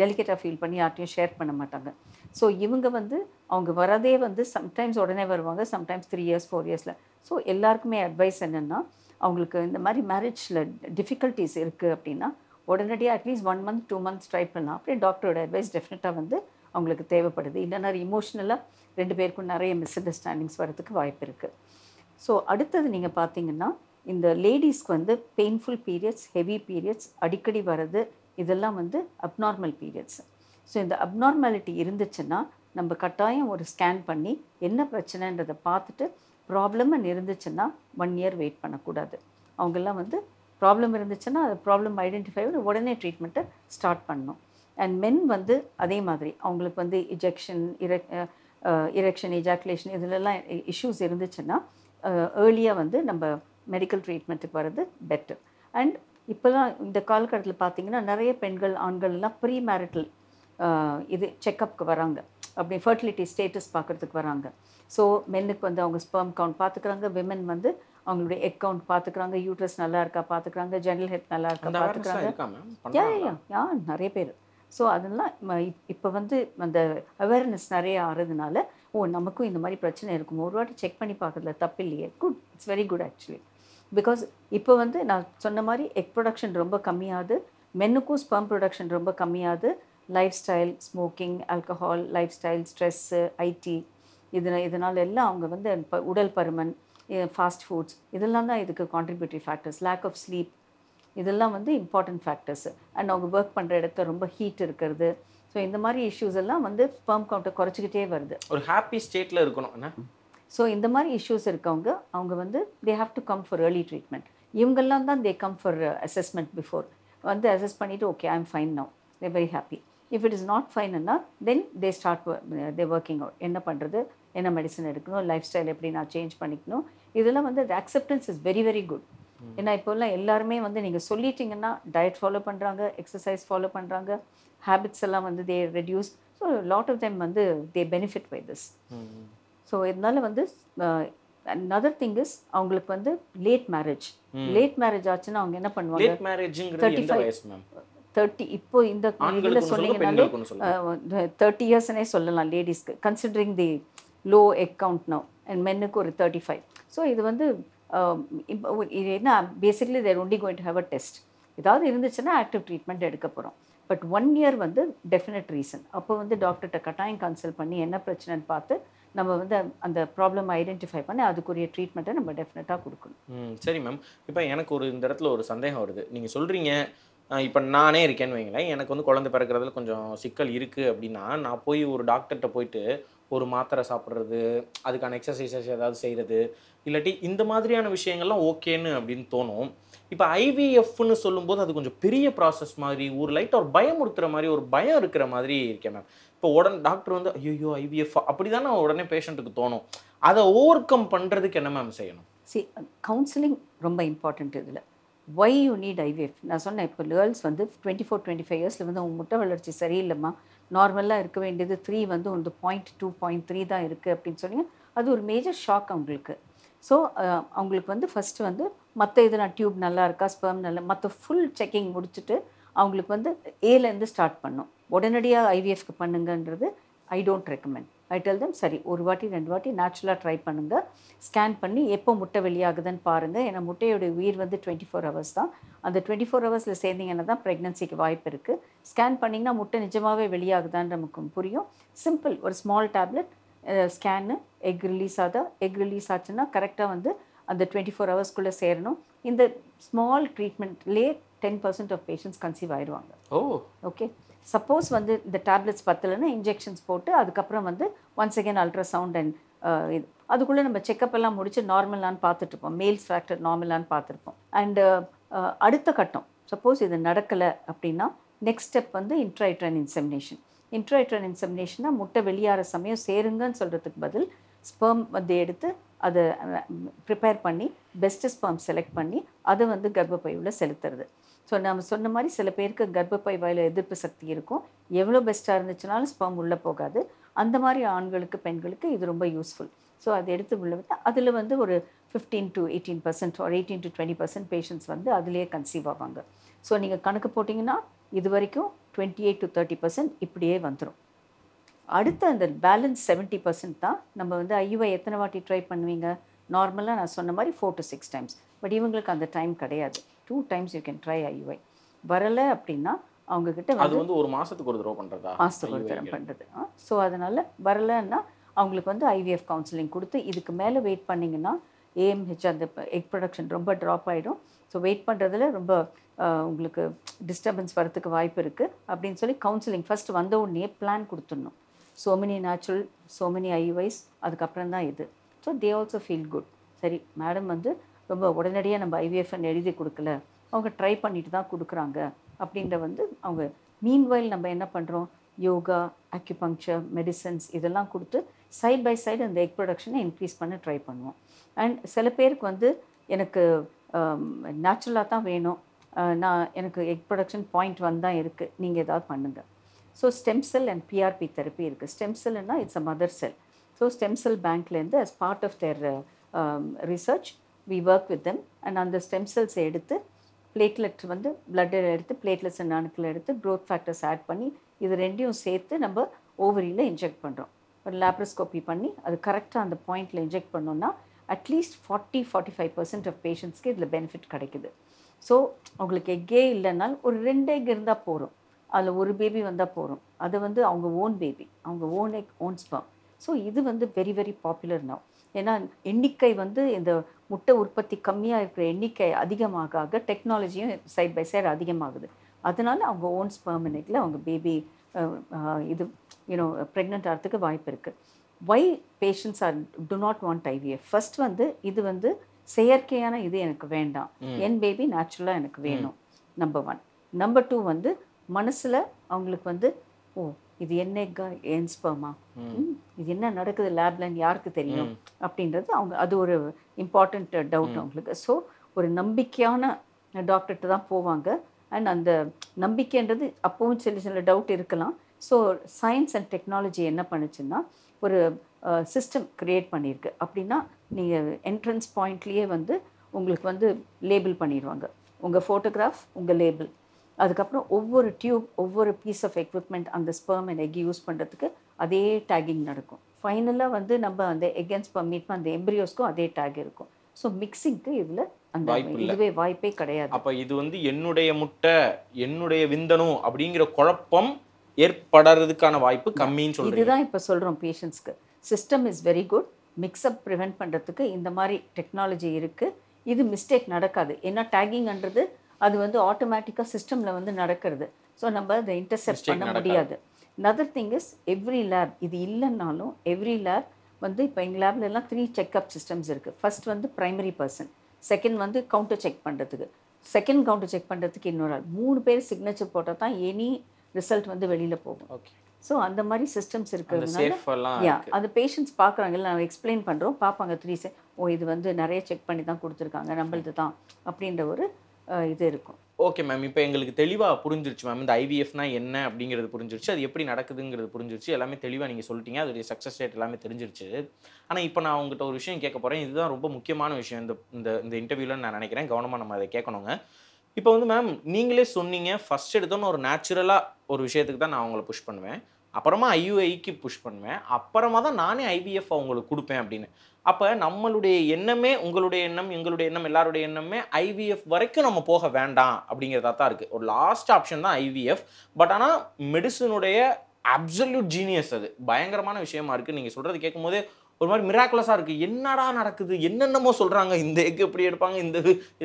டெலிகேட்டாக ஃபீல் பண்ணி யார்கிட்டையும் ஷேர் பண்ண மாட்டாங்க. ஸோ இவங்க வந்து அவங்க வரதே வந்து சம்டைம்ஸ் உடனே வருவாங்க, சம்டைம்ஸ் 3 years 4 yearsல. ஸோ எல்லாருக்குமே அட்வைஸ் என்னென்னா, அவங்களுக்கு இந்த மாதிரி மேரேஜில் டிஃபிகல்ட்டிஸ் இருக்குது அப்படின்னா உடனடியாக அட்லீஸ்ட் 1 month 2 months ட்ரை பண்ணலாம். அப்படியே டாக்டரோட அட்வைஸ் டெஃபினட்டாக வந்து அவங்களுக்கு தேவைப்படுது. இல்லைன்னா இமோஷ்னலாக 2 பேருக்கும் நிறைய மிஸ் அண்டர்ஸ்டாண்டிங்ஸ் வரதுக்கு வாய்ப்பு இருக்குது. ஸோ அடுத்தது நீங்கள் பார்த்தீங்கன்னா இந்த லேடிஸ்க்கு வந்து பெயின்ஃபுல் பீரியட்ஸ், ஹெவி பீரியட்ஸ் அடிக்கடி வர்றது, இதெல்லாம் வந்து அப்நார்மல் பீரியட்ஸ். ஸோ இந்த அப்நார்மாலிட்டி இருந்துச்சுன்னா நம்ம கட்டாயம் ஒரு ஸ்கேன் பண்ணி என்ன பிரச்சனைன்றதை பார்த்துட்டு ப்ராப்ளம்னு இருந்துச்சுன்னா 1 year வெயிட் பண்ணக்கூடாது. அவங்கெல்லாம் வந்து ப்ராப்ளம் இருந்துச்சுன்னா அது ப்ராப்ளம் ஐடென்டிஃபை பண்ணி உடனே ட்ரீட்மெண்ட்டை ஸ்டார்ட் பண்ணணும். அண்ட் மென் வந்து அதே மாதிரி அவங்களுக்கு வந்து இரெக்ஷன் எஜாக்குலேஷன் இதிலெல்லாம் இஷ்யூஸ் இருந்துச்சுன்னா ஏர்லியாக வந்து நம்ம மெடிக்கல் ட்ரீட்மெண்ட்டுக்கு வர்றது பெட்டர். அண்ட் இப்போலாம் இந்த காலகட்டத்தில் பார்த்தீங்கன்னா நிறைய பெண்கள் ஆண்கள் எல்லாம் ப்ரீ மேரிட்டல் இது செக்கப்புக்கு வராங்க, அப்படி ஃபர்டிலிட்டி ஸ்டேட்டஸ் பார்க்குறதுக்கு வராங்க. ஸோ மென்னுக்கு வந்து அவங்க ஸ்பெர்ம் கவுண்ட் பார்த்துக்குறாங்க, விமன் வந்து அவங்களுடைய எக் கவுண்ட் பார்த்துக்குறாங்க, யூட்ரஸ் நல்லா இருக்கா பார்த்துக்குறாங்க, ஜெனரல் ஹெல்த் நல்லா இருக்கா பார்த்துக்குறாங்க. யா நிறைய பேர். ஸோ அதெல்லாம் இப்போ வந்து அந்த அவேர்னஸ் நிறைய ஆகிறதுனால நமக்கும் இந்த மாதிரி பிரச்சனை இருக்கும், ஒரு வாட்டி செக் பண்ணி பார்க்குறதுல தப்பு இல்லையே. Good, it's very good actually. Because இப்போ வந்து நான் சொன்ன மாதிரி எக் ப்ரொடக்ஷன் ரொம்ப கம்மியாகுது, மென்னுக்கும் ஸ்பெர்ம் ப்ரொடக்ஷன் ரொம்ப கம்மியாகுது. Lifestyle, smoking, alcohol, lifestyle, stress, IT இதனால எல்லாம் அவங்க வந்து உடல் பருமன், ஃபாஸ்ட் ஃபுட்ஸ் இதெல்லாம் தான் இதுக்கு contributory factors. Lack of sleep இதெல்லாம் வந்து இம்பார்ட்டன்ட் ஃபேக்டர்ஸு. அண்ட் அவங்க ஒர்க் பண்ணுற இடத்துல ரொம்ப ஹீட் இருக்கிறது. ஸோ இந்த மாதிரி இஷ்யூஸ் எல்லாம் வந்து ஸ்பெர்ம் கவுண்ட்டை குறைச்சிக்கிட்டே வருது. ஒரு ஹாப்பி ஸ்டேட்டில் இருக்கணும் என்ன. ஸோ இந்த மாதிரி இஷ்யூஸ் இருக்கவங்க அவங்க வந்து they have to come for early treatment. இவங்கெல்லாம் தான் they come for assessment before. வந்து அசஸ் பண்ணிவிட்டு okay I am fine now, they very happy. If it is not ஃபைன்னா then they start they working out. என்ன பண்ணுறது, என்ன மெடிசன் எடுக்கணும், லைஃப் ஸ்டைல் எப்படி நான் சேஞ்ச் பண்ணிக்கணும், இதெல்லாம் வந்து அது acceptance is very very good. ஏன்னா இப்போல்லாம் எல்லாருமே வந்து நீங்கள் சொல்லிட்டீங்கன்னா டயட் ஃபாலோ பண்ணுறாங்க, எக்ஸசைஸ் ஃபாலோ பண்ணுறாங்க, ஹேபிட்ஸ் எல்லாம் வந்து they reduce. So lot of time வந்து they benefit by this. So இதனால வந்து another thing is அவங்களுக்கு வந்து லேட் மேரேஜ் ஆச்சுன்னா அவங்க என்ன பண்ணுவாங்க, 30 இப்போ இந்த இதில் சொன்னீங்கன்னாலே 30 இயர்ஸ்னே சொல்லலாம் லேடிஸ்க்கு, considering the low egg count now. And மென்னுக்கு ஒரு 35. ஸோ இது வந்து இது என்ன basically their only going to have a test. ஏதாவது இருந்துச்சுன்னா ஆக்டிவ் ட்ரீட்மெண்ட் எடுக்க போகிறோம். பட் 1 year வந்து டெஃபினட் ரீசன். அப்போ வந்து டாக்டர்கிட்ட கட்டாயம் கன்சல்ட் பண்ணி என்ன பிரச்சனைன்னு பார்த்து நம்ம வந்து அந்த ப்ராப்ளம் ஐடென்டிஃபை பண்ணி அதுக்குரிய ட்ரீட்மெண்ட்டை நம்ம டெஃபினட்டாக கொடுக்கணும். சரி மேம், இப்போ எனக்கு இந்த இடத்துல ஒரு சந்தேகம் வருது. நீங்கள் சொல்கிறீங்க இப்போ நானே இருக்கேன்னு வைங்களேன், எனக்கு வந்து குழந்தை பிறக்கிறதுல கொஞ்சம் சிக்கல் இருக்குது அப்படின்னா நான் போய் ஒரு டாக்டர்கிட்ட போயிட்டு ஒரு மாத்திரை சாப்பிட்றது, அதுக்கான எக்ஸசைசஸ் ஏதாவது செய்கிறது, இல்லாட்டி இந்த மாதிரியான விஷயங்கள்லாம் ஓகேன்னு அப்படின்னு தோணும். இப்போ ஐவிஎஃப்னு சொல்லும்போது அது கொஞ்சம் பெரிய ப்ராசஸ் மாதிரி, ஒரு லைட்டாக ஒரு பயமுறுத்துகிற மாதிரி, ஒரு பயம் இருக்கிற மாதிரி இருக்கேன் மேம். இப்போ டாக்டர் வந்து ஐயோ ஐவிஎஃப் அப்படி தானே உடனே பேஷண்ட்டுக்கு தோணும். அதை ஓவர் கம் பண்ணுறதுக்கு என்ன மேம் செய்யணும்? கவுன்சிலிங் ரொம்ப இம்பார்ட்டண்ட் இதில். ஒய் யூ நீட் ஐவிஎஃப் நான் சொன்னேன். இப்போ கேர்ள்ஸ் வந்து 24-25 இயர்ஸில் வந்து அவங்க முட்டை வளர்ச்சி சரியில்லைம்மா, நார்மலாக இருக்க வேண்டியது 3 வந்து ஒரு 0.2 0.3 தான் இருக்குது அப்படின்னு சொன்னீங்க. அது ஒரு மேஜர் ஷாக் அவங்களுக்கு. ஸோ அவங்களுக்கு வந்து ஃபஸ்ட்டு வந்து மற்ற இதெல்லாம் டியூப் நல்லா இருக்கா, ஸ்பெர்ம் நல்லா, மற்ற ஃபுல் செக்கிங் முடிச்சுட்டு அவங்களுக்கு வந்து ஏலேருந்து ஸ்டார்ட் பண்ணும். உடனடியாக ஐவிஎஃப்க்கு பண்ணுங்கன்றது I don't recommend. I tell them சரி 1 வாட்டி 2 வாட்டி நேச்சுரலாக ட்ரை பண்ணுங்கள், ஸ்கேன் பண்ணி எப்போ முட்டை வெளியாகுதுன்னு பாருங்கள். ஏன்னா முட்டையோட உயிர் வந்து 24 hours தான். அந்த 24 ஹவர்ஸில் சேர்ந்தீங்கன்னா தான் ப்ரெக்னன்சிக்கு வாய்ப்பு இருக்குது. ஸ்கேன் பண்ணிங்கன்னா முட்டை நிஜமாகவே வெளியாகுதான்னு நமக்கு புரியும். சிம்பிள், ஒரு small tablet scan, egg release ஆச்சுன்னா கரெக்டாக வந்து அந்த 24 ஹவர்ஸ்க்குள்ளே சேரணும். இந்த ஸ்மால் ட்ரீட்மெண்ட்லேயே 10% ஆஃப் பேஷண்ட்ஸ் கன்சீவ் ஆயிடுவாங்க. ஓகே, சப்போஸ் வந்து இந்த டேப்லெட்ஸ் பத்தலைன்னா இன்ஜெக்ஷன்ஸ் போட்டு அதுக்கப்புறம் வந்து ஒன்ஸ் அகேன் அல்ட்ராசவுண்ட் அண்ட் இது அதுக்குள்ளே நம்ம செக்கப் எல்லாம் முடித்து நார்மலான்னு பார்த்துட்ருப்போம், மேல்ஸ் ஃபேக்டர் நார்மலான்னு பார்த்துருப்போம். அண்டு அடுத்த கட்டம் சப்போஸ் இது நடக்கலை அப்படின்னா நெக்ஸ்ட் ஸ்டெப் வந்து இன்ட்ரைட்ரைன் இன்செமினேஷன். இன்ட்ரைட்ரைன் இன்செமினேஷனாக முட்டை வெளியாகிற சமயம் சேருங்கன்னு சொல்கிறதுக்கு பதில் ஸ்பெர்ம் வந்து எடுத்து அதை ப்ரிப்பேர் பண்ணி பெஸ்ட்டு ஸ்பெர்ம் செலக்ட் பண்ணி அதை வந்து கர்ப்பப்பையில் செலுத்துறது. ஸோ நம்ம சொன்ன மாதிரி சில பேருக்கு கர்ப்பப்பை வாயில் எதிர்ப்பு சக்தி இருக்கும், எவ்வளோ பெஸ்ட்டாக இருந்துச்சுனாலும் ஸ்பெர்ம் உள்ளே போகாது. அந்த மாதிரி ஆண்களுக்கு பெண்களுக்கு இது ரொம்ப யூஸ்ஃபுல். ஸோ அதை எடுத்து உள்ள விட்டு அதில் வந்து ஒரு 15 to 18% ஒரு 18 to 20% பேஷண்ட்ஸ் வந்து அதிலே கன்சீவ் ஆவாங்க. ஸோ நீங்கள் கணக்கு போட்டிங்கன்னா இது வரைக்கும் 28 to 30% இப்படியே வந்துடும். அடுத்த அந்த பேலன்ஸ் 70% தான் நம்ம வந்து ஐயுஐ எத்தனை வாட்டி ட்ரை பண்ணுவீங்க? நார்மலாக நான் சொன்ன மாதிரி 4 to 6 times. பட் இவங்களுக்கு அந்த டைம் கிடையாது. 2 times you can try IUI. வரலை அப்படின்னா அவங்கக்கிட்ட அது வந்து ஒரு மாதத்துக்கு ஒரு தடவை பண்ணுறதா? மாதத்துக்கு ஒரு தரம் பண்ணுறது. ஸோ அதனால் வரலைன்னா அவங்களுக்கு வந்து ஐவிஎஃப் கவுன்சிலிங் கொடுத்து இதுக்கு மேலே வெயிட் பண்ணிங்கன்னா ஏஎம்ஹெச் அந்த எக் ப்ரொடக்ஷன் ரொம்ப ட்ராப் ஆகிடும். ஸோ வெயிட் பண்ணுறதுல ரொம்ப உங்களுக்கு டிஸ்டர்பன்ஸ் வரத்துக்கு வாய்ப்பு இருக்குது அப்படின்னு சொல்லி கவுன்சிலிங் ஃபஸ்ட்டு வந்த உடனே பிளான் கொடுத்துடணும். So many natural, so many ஐவைஸ், அதுக்கப்புறம் தான் இது. So they also feel good. சரி மேடம் வந்து ரொம்ப உடனடியாக நம்ம ஐவிஎஃப்னு எழுதி கொடுக்கல, அவங்க ட்ரை பண்ணிட்டு தான் கொடுக்குறாங்க அப்படின்ற வந்து அவங்க மீன்வைல் நம்ம என்ன பண்ணுறோம், யோகா, அக்யூபங்க்சர், மெடிசன்ஸ் இதெல்லாம் கொடுத்து சைட் பை சைடு அந்த எக் ப்ரொடக்ஷனை இன்க்ரீஸ் பண்ண ட்ரை பண்ணுவோம். அண்ட் சில பேருக்கு வந்து எனக்கு நேச்சுரலாக தான் வேணும், எனக்கு எக் ப்ரொடக்ஷன் 0.1 தான் இருக்குது, நீங்கள் ஏதாவது பண்ணுங்கள். So stem cell and PRP therapy இருக்குது. ஸ்டெம் செல்னா it's a mother cell. So stem cell பேங்க்லேருந்து as part of their research we work with them. And அந்த ஸ்டெம் செல்ஸை எடுத்து பிளேட்லெட் வந்து பிளட்டில் எடுத்து பிளேட்லெட்ஸ் அண்ட் அணுக்கள் எடுத்து க்ரோத் ஃபேக்டர்ஸ் ஆட் பண்ணி இது ரெண்டையும் சேர்த்து நம்ம ஓவரியில் இன்ஜெக்ட் பண்ணுறோம். ஒரு லேப்ரோஸ்கோப்பி பண்ணி அது கரெக்டாக அந்த பாயிண்டில் இன்ஜெக்ட் பண்ணோன்னா அட்லீஸ்ட் 40-45% ஆஃப் பேஷண்ட்ஸ்க்கு இதில் பெனிஃபிட் கிடைக்குது. ஸோ அவங்களுக்கு எக்கே இல்லைனாலும் ஒரு 2 எக் இருந்தால் போகிறோம், அதில் ஒரு பேபி வந்தால் போகிறோம். அது வந்து அவங்க ஓன் பேபி, அவங்க own egg own sperm. So இது வந்து வெரி வெரி பாப்புலர் நவ். ஏன்னா எண்ணிக்கை வந்து இந்த முட்டை உற்பத்தி கம்மியாக இருக்கிற எண்ணிக்கை அதிகமாக டெக்னாலஜியும் சைட் பை சைடு அதிகமாகுது. அதனால அவங்க ஓன் ஸ்பெர்ம் அண்ட் எக்கில் அவங்க பேபி இது ப்ரெக்னென்ட் ஆகிறதுக்கு வாய்ப்பு இருக்குது. Why patients do not want IVF? First வந்து இது வந்து செயற்கையான இது எனக்கு வேண்டாம், என் பேபி நேச்சுரலாக எனக்கு வேணும், நம்பர் 1. நம்பர் 2 வந்து மனசில் அவங்களுக்கு வந்து ஓ இது என்ன எக்கா என் ஸ்பெர்மா, இது என்ன நடக்குது லேப்லன்னு யாருக்கு தெரியும் அப்படின்றது அவங்க அது ஒரு இம்பார்ட்டண்ட் டவுட் அவங்களுக்கு. ஸோ ஒரு நம்பிக்கையான டாக்டர்கிட்ட தான் போவாங்க. அண்ட் அந்த நம்பிக்கைன்றது அப்போவும் சில டவுட் இருக்கலாம். ஸோ சயின்ஸ் அண்ட் டெக்னாலஜி என்ன பண்ணுச்சுன்னா ஒரு சிஸ்டம் க்ரியேட் பண்ணியிருக்கு. அப்படின்னா நீங்கள் என்ட்ரன்ஸ் பாயிண்ட்லேயே வந்து உங்களுக்கு வந்து லேபிள் பண்ணிடுவாங்க, உங்கள் ஃபோட்டோகிராஃப், உங்கள் லேபிள், அதுக்கப்புறம் ஒவ்வொரு டியூப், ஒவ்வொரு பீஸ் ஆஃப் எக்யூப்மெண்ட் அந்த ஸ்பெர்ம் அண்ட் எக் யூஸ் பண்ணுறதுக்கு அதே டேகிங் நடக்கும். ஃபைனலாக வந்து நம்ம அந்த எக் அண்ட் ஸ்பெர்ம் மீட் அந்த எம்ப்ரியோஸ்க்கும் அதே டேக் இருக்கும். ஸோ மிக்சிங்க்கு இதில் அந்த இதுவே வாய்ப்பே கிடையாது. அப்போ இது வந்து என்னுடைய முட்டை, என்னுடைய விந்தணு அப்படிங்கிற குழப்பம் ஏற்படுறதுக்கான வாய்ப்பு கம்மின்னு சொல்றீங்க. இதுதான் இப்போ சொல்கிறோம் பேஷண்ட்ஸ்க்கு. System is very good, mix up prevent பண்ணுறதுக்கு இந்த மாதிரி டெக்னாலஜி இருக்குது. இது மிஸ்டேக் நடக்காது. ஏன்னா டேகிங்ன்றது அது வந்து ஆட்டோமேட்டிக்காக சிஸ்டமில் வந்து நடக்கிறது. ஸோ நம்ம அதை இன்டர்செப்ட் பண்ண முடியாது. Another thing is every lab, இது இல்லைன்னாலும் எவ்ரி லேப் வந்து இப்போ எங்கள் லேப்ல எல்லாம் 3 செக்அப் சிஸ்டம்ஸ் இருக்குது. ஃபர்ஸ்ட் வந்து ப்ரைமரி பர்சன், செகண்ட் வந்து கவுண்டர் செக் பண்ணுறதுக்கு, செகண்ட் கவுண்டர் செக் பண்ணுறதுக்கு இன்னொரு ஆள், 3 பேர் சிக்னேச்சர் போட்டால் தான் எனி ரிசல்ட் வந்து வெளியில் போகும். ஓகே. ஸோ அந்த மாதிரி சிஸ்டம்ஸ் இருக்கிறதுனால அந்த பேஷண்ட்ஸ் பார்க்குறாங்கல்ல, நான் எக்ஸ்பிளைன் பண்ணுறோம், பார்ப்பாங்க 3 ஓ இது வந்து நிறைய செக் பண்ணி தான் கொடுத்துருக்காங்க, நம்மளது தான் அப்படின்ற ஒரு இது இருக்கும். ஓகே மேம், இப்போ எங்களுக்கு தெளிவாக புரிஞ்சிருச்சு மேம். இந்த ஐவிஎஃப்னா என்ன அப்படிங்கிறது புரிஞ்சிருச்சு, அது எப்படி நடக்குதுங்கிறது புரிஞ்சிருச்சு, எல்லாமே தெளிவாக நீங்கள் சொல்லிட்டீங்க, அதோடைய சக்ஸஸ் ரேட் எல்லாமே தெரிஞ்சிருச்சு. ஆனால் இப்போ நான் உங்கள்கிட்ட ஒரு விஷயம் கேட்க போகிறேன். இதுதான் ரொம்ப முக்கியமான விஷயம் இந்த இன்டர்வியூவில் நான் நினைக்கிறேன். கவனமாக நம்ம அதை கேட்கணுங்க. இப்போ வந்து மேம் நீங்களே சொன்னீங்க, ஃபர்ஸ்ட் எடுத்தோன்னு ஒரு நேச்சுரலாக ஒரு விஷயத்துக்கு தான் நான் அவங்கள புஷ் பண்ணுவேன், அப்புறமா ஐயுஐக்கு புஷ் பண்ணுவேன், அப்புறமா தான் நானே ஐவிஎஃப் அவங்களுக்கு கொடுப்பேன் அப்படின்னு. அப்போ நம்மளுடைய எண்ணமே, உங்களுடைய எண்ணம், எங்களுடைய எண்ணம், எல்லாருடைய எண்ணமே ஐவிஎஃப் வரைக்கும் நம்ம போக வேண்டாம் அப்படிங்கிறதா தான் இருக்குது. ஒரு லாஸ்ட் ஆப்ஷன் தான் ஐவிஎஃப். பட் ஆனால் மெடிசனுடைய அப்சல்யூட் ஜீனியஸ், அது பயங்கரமான விஷயமா இருக்குது. நீங்கள் சொல்கிறது கேட்கும் போதே ஒரு மாதிரி மிராக்குலஸாக இருக்குது. என்னடா நடக்குது, என்னென்னமோ சொல்கிறாங்க, இந்த எக் எப்படி எடுப்பாங்க, இந்த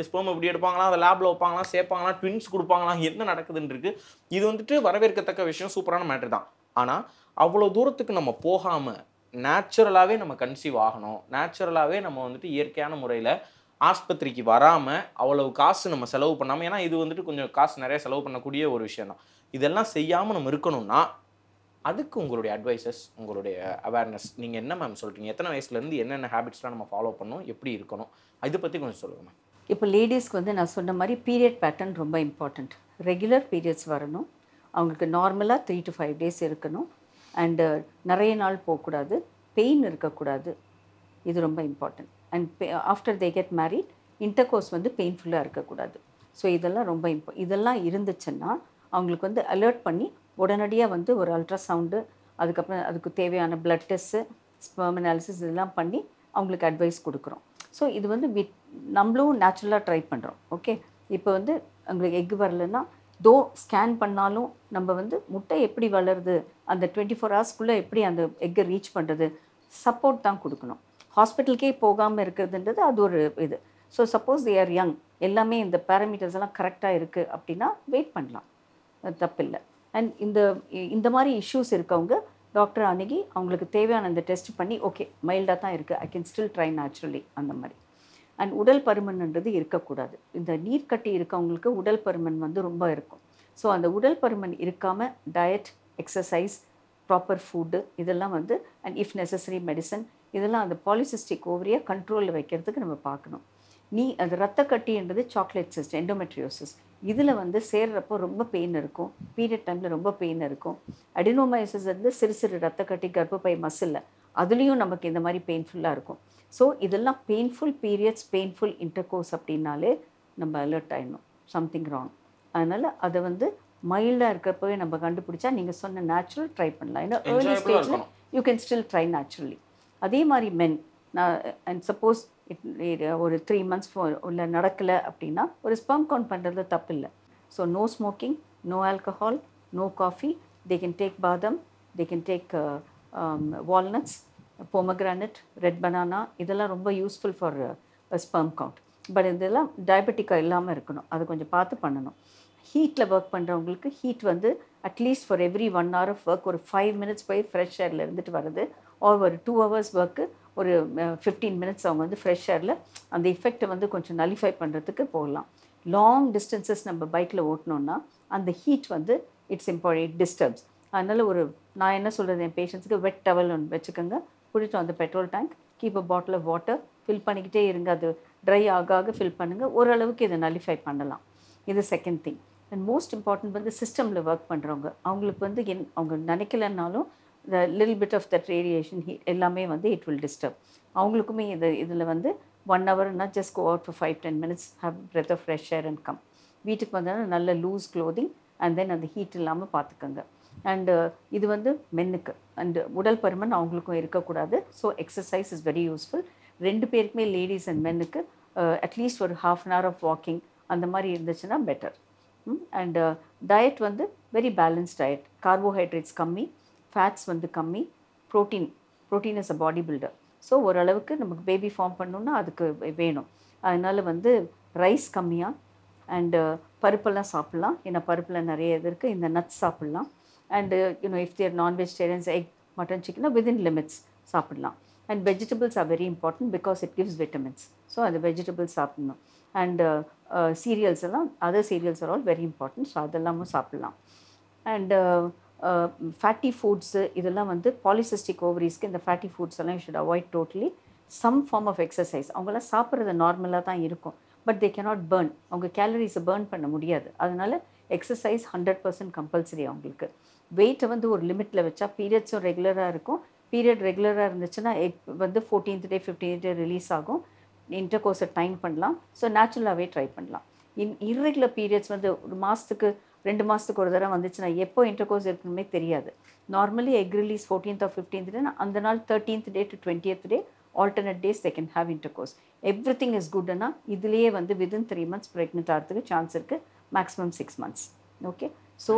ஸ்பெர்ம் எப்படி எடுப்பாங்களா, அதை லேபில் வைப்பாங்களா, சேர்ப்பாங்களா, ட்வின்ஸ் கொடுப்பாங்களா, என்ன நடக்குதுன்னு இருக்குது. இது வந்துட்டு வரவேற்கத்தக்க விஷயம், சூப்பரான மேட்ரு தான். ஆனால் அவ்வளோ தூரத்துக்கு நம்ம போகாமல் நேச்சுரலாகவே நம்ம கன்சீவ் ஆகணும், நேச்சுரலாகவே நம்ம வந்துட்டு இயற்கையான முறையில் ஆஸ்பத்திரிக்கு வராமல் அவ்வளவு காசு நம்ம செலவு பண்ணாமல், ஏன்னா இது வந்துட்டு கொஞ்சம் காசு நிறைய செலவு பண்ணக்கூடிய ஒரு விஷயம் தான், இதெல்லாம் செய்யாமல் நம்ம இருக்கணும்னா அதுக்கு உங்களுடைய அட்வைசஸ், உங்களுடைய அவேர்னஸ், நீங்கள் என்ன மேம் சொல்கிறீங்க? எத்தனை வயசுலேருந்து என்னென்ன ஹேபிட்ஸ்லாம் நம்ம ஃபாலோ பண்ணணும், எப்படி இருக்கணும், இதை பற்றி கொஞ்சம் சொல்லுங்கள் மேம். இப்போ லேடிஸ்க்கு வந்து நான் சொன்ன மாதிரி பீரியட் பேட்டர்ன் ரொம்ப இம்பார்ட்டண்ட். ரெகுலர் பீரியட்ஸ் வரணும், அவங்களுக்கு நார்மலாக 3 to 5 days இருக்கணும், அண்டு நிறைய நாள் போகக்கூடாது, பெயின் இருக்கக்கூடாது, இது ரொம்ப important. And after they get married intercourse வந்து பெயின்ஃபுல்லாக இருக்கக்கூடாது. ஸோ இதெல்லாம் ரொம்ப இதெல்லாம் இருந்துச்சுன்னா அவங்களுக்கு வந்து அலர்ட் பண்ணி உடனடியாக வந்து ஒரு அல்ட்ராசவுண்டு, அதுக்கப்புறம் அதுக்கு தேவையான பிளட் டெஸ்ட்டு, ஸ்பெர்ம் அனாலிசிஸ் இதெல்லாம் பண்ணி அவங்களுக்கு அட்வைஸ் கொடுக்குறோம். ஸோ இது வந்து நம்மளும் நேச்சுரலாக ட்ரை பண்ணுறோம். ஓகே, இப்போ வந்து உங்களுக்கு எக் வரலைன்னா தோ ஸ்கேன் பண்ணாலும் நம்ம வந்து முட்டை எப்படி வளருது, அந்த 24 ஹவர்ஸ்க்குள்ளே எப்படி அந்த எக்கை ரீச் பண்ணுறது, சப்போர்ட் தான் கொடுக்கணும். ஹாஸ்பிட்டலுக்கே போகாமல் இருக்கிறதுன்றது அது ஒரு இது. So suppose they are young, எல்லாமே இந்த பேராமீட்டர்ஸ் எல்லாம் கரெக்டாக இருக்குது அப்படின்னா வெயிட் பண்ணலாம், அது தப்பில்லை. அண்ட் இந்த மாதிரி இஷ்யூஸ் இருக்கவங்க டாக்டர் அணுகி அவங்களுக்கு தேவையான அந்த டெஸ்ட் பண்ணி ஓகே மைல்டாக தான் இருக்குது, I can still try naturally அந்த மாதிரி. அண்ட் உடல் பருமன்ன்றது இருக்கக்கூடாது. இந்த நீர்க்கட்டி இருக்கவங்களுக்கு உடல் பருமன் வந்து ரொம்ப இருக்கும். ஸோ அந்த உடல் பருமன் இருக்காமல் டயட், எக்ஸசைஸ், ப்ராப்பர் ஃபுட்டு இதெல்லாம் வந்து அண்ட் இஃப் நெசசரி மெடிசன் இதெல்லாம் அந்த பாலிசிஸ்டிக் ஓவரியை கண்ட்ரோலில் வைக்கிறதுக்கு நம்ம பார்க்கணும். அது ரத்த கட்டின்றது சாக்லேட் சிஸ்ட், எண்டோமெட்ரியோசிஸ், இதில் வந்து சேர்றப்போ ரொம்ப பெயின் இருக்கும், பீரியட் டைமில் ரொம்ப பெயின் இருக்கும். அடினோமயோசிஸ் வந்து சிறு சிறு ரத்த கட்டி கர்ப்பப்பை மசில்ல, அதுலேயும் நமக்கு இந்த மாதிரி பெயின்ஃபுல்லாக இருக்கும். ஸோ இதெல்லாம் பெயின்ஃபுல் பீரியட்ஸ், பெயின்ஃபுல் இன்டர்கோர்ஸ் அப்படின்னாலே நம்ம அலர்ட் ஆகிடணும், சம்திங் ராங். அதனால் அதை வந்து மைல்டாக இருக்கிறப்பவே நம்ம கண்டுபிடிச்சா நீங்கள் சொன்ன நேச்சுரல் ட்ரை பண்ணலாம். ஏன்னா ஏர்லி ஸ்டேஜில் you can still try naturally. அதே மாதிரி மென் அண்ட் சப்போஸ் ஒரு 3 months உள்ள நடக்கலை அப்படின்னா ஒரு ஸ்பெர்ம் கவுண்ட் பண்ணுறது தப்பு இல்லை. So no smoking, no alcohol, no coffee, they can take badam, they can take walnuts, pomegranate, red banana, இதெல்லாம் ரொம்ப useful for sperm count. But இதெல்லாம் டயபெட்டிக்காக இல்லாமல் இருக்கணும், அதை கொஞ்சம் பார்த்து பண்ணணும். ஹீட்டில் ஒர்க் பண்ணுறவங்களுக்கு ஹீட் வந்து at least for every 1 hour of work ஒரு 5 minutes போய் ஃப்ரெஷ் ஏரில் இருந்துட்டு வருது, ஆர் ஒரு 2 hours ஒர்க்கு ஒரு 15 minutes அவங்க வந்து ஃப்ரெஷ் ஏரில் அந்த எஃபெக்டை வந்து கொஞ்சம் நலிஃபை பண்ணுறதுக்கு போகலாம். லாங் டிஸ்டன்சஸ் நம்ம பைக்கில் ஓட்டினோன்னா அந்த ஹீட் வந்து இட்ஸ் இம்பார்ட்டன்ட், டிஸ்டர்ப்ஸ். அதனால் நான் என்ன சொல்கிறது என் பேஷண்ட்ஸுக்கு, வெட் டவல் ஒன்று வச்சுக்கோங்க, புடிட்டு அந்த petrol tank, keep a bottle of water, fill பண்ணிக்கிட்டே இருங்க, அது ட்ரை ஆக ஃபில் பண்ணுங்கள், ஓரளவுக்கு இதை நலிஃபை பண்ணலாம். இது second thing. And most important வந்து சிஸ்டமில் ஒர்க் பண்ணுறவங்க, அவங்களுக்கு வந்து அவங்க நினைக்கலன்னாலும் the little bit of that radiation heat எல்லாமே வந்து it will disturb. அவங்களுக்குமே இதில் வந்து 1 hour not just go out for 5-10 minutes, have breath of fresh air and come. வீட்டுக்கு வந்தாலும் நல்ல லூஸ் க்ளோதிங் அண்ட் தென் அந்த ஹீட் இல்லாமல் பார்த்துக்கோங்க. அண்டு இது வந்து மென்னுக்கு. அண்டு உடல் பருமன் அவங்களுக்கும் இருக்கக்கூடாது. So exercise is very useful. 2 பேருக்குமே லேடிஸ் அண்ட் மென்னுக்கு அட்லீஸ்ட் ஒரு 1/2 hour ஆஃப் வாக்கிங் அந்த மாதிரி இருந்துச்சுன்னா பெட்டர். அண்டு டயட் வந்து வெரி பேலன்ஸ்ட் டயட், கார்போஹைட்ரேட்ஸ் கம்மி, ஃபேட்ஸ் வந்து கம்மி, protein is a body builder. So ஓரளவுக்கு நமக்கு பேபி ஃபார்ம் பண்ணணுன்னா அதுக்கு வேணும். அதனால் வந்து ரைஸ் கம்மியாக அண்டு பருப்பெல்லாம் சாப்பிட்லாம், ஏன்னா பருப்பில் நிறைய இது இருக்குது. இந்த நட்ஸ் சாப்பிட்லாம். And if there non vegetarians, egg, mutton, சிக்கனா வித்தின் லிமிட்ஸ் சாப்பிட்லாம். And vegetables are very important because it gives vitamins. So அந்த வெஜிடபிள்ஸ் சாப்பிட்ணும். அண்டு சீரியல்ஸ் எல்லாம், other cereals are all very important. So அதெல்லாமும் சாப்பிட்லாம். அண்டு ஃபேட்டி ஃபுட்ஸு இதெல்லாம் வந்து பாலிசிஸ்டிக் ஓவரிஸ்க்கு இந்த ஃபேட்டி ஃபுட்ஸ் எல்லாம் you should avoid totally. Some form of exercise, அவங்களாம் சாப்பிட்றது நார்மலாக தான் இருக்கும், பட் தே கேனாட் பர்ன், அவங்க கேலரிஸை பர்ன் பண்ண முடியாது. அதனால் எக்ஸசைஸ் 100% கம்பல்சரி. அவங்களுக்கு வெயிட்டை வந்து ஒரு லிமிட்டில் வச்சா பீரியட்ஸும் ரெகுலராக இருக்கும். பீரியட் ரெகுலராக இருந்துச்சுன்னா எக் வந்து 14th day 15th day release ஆகும். இன்டர்கோர்ஸை டைம் பண்ணலாம். ஸோ நேச்சுரலாகவே ட்ரை பண்ணலாம். இர்ரெகுலர் பீரியட்ஸ் வந்து ஒரு மாதத்துக்கு 2 மாதத்துக்கு ஒரு தடவை வந்துச்சுன்னா எப்போ இன்டர்கோர்ஸ் இருக்கணுமே தெரியாது. Normally egg release 14th or 15th day, அந்த நாள் 13th day to 20th day, alternate days they can have intercourse. Everything is good னா இதுலேயே வந்து within 3 months ப்ரெக்னென்ட் ஆகிறதுக்கு சான்ஸ் இருக்குது, மேக்ஸிமம் 6 months. ஓகே, ஸோ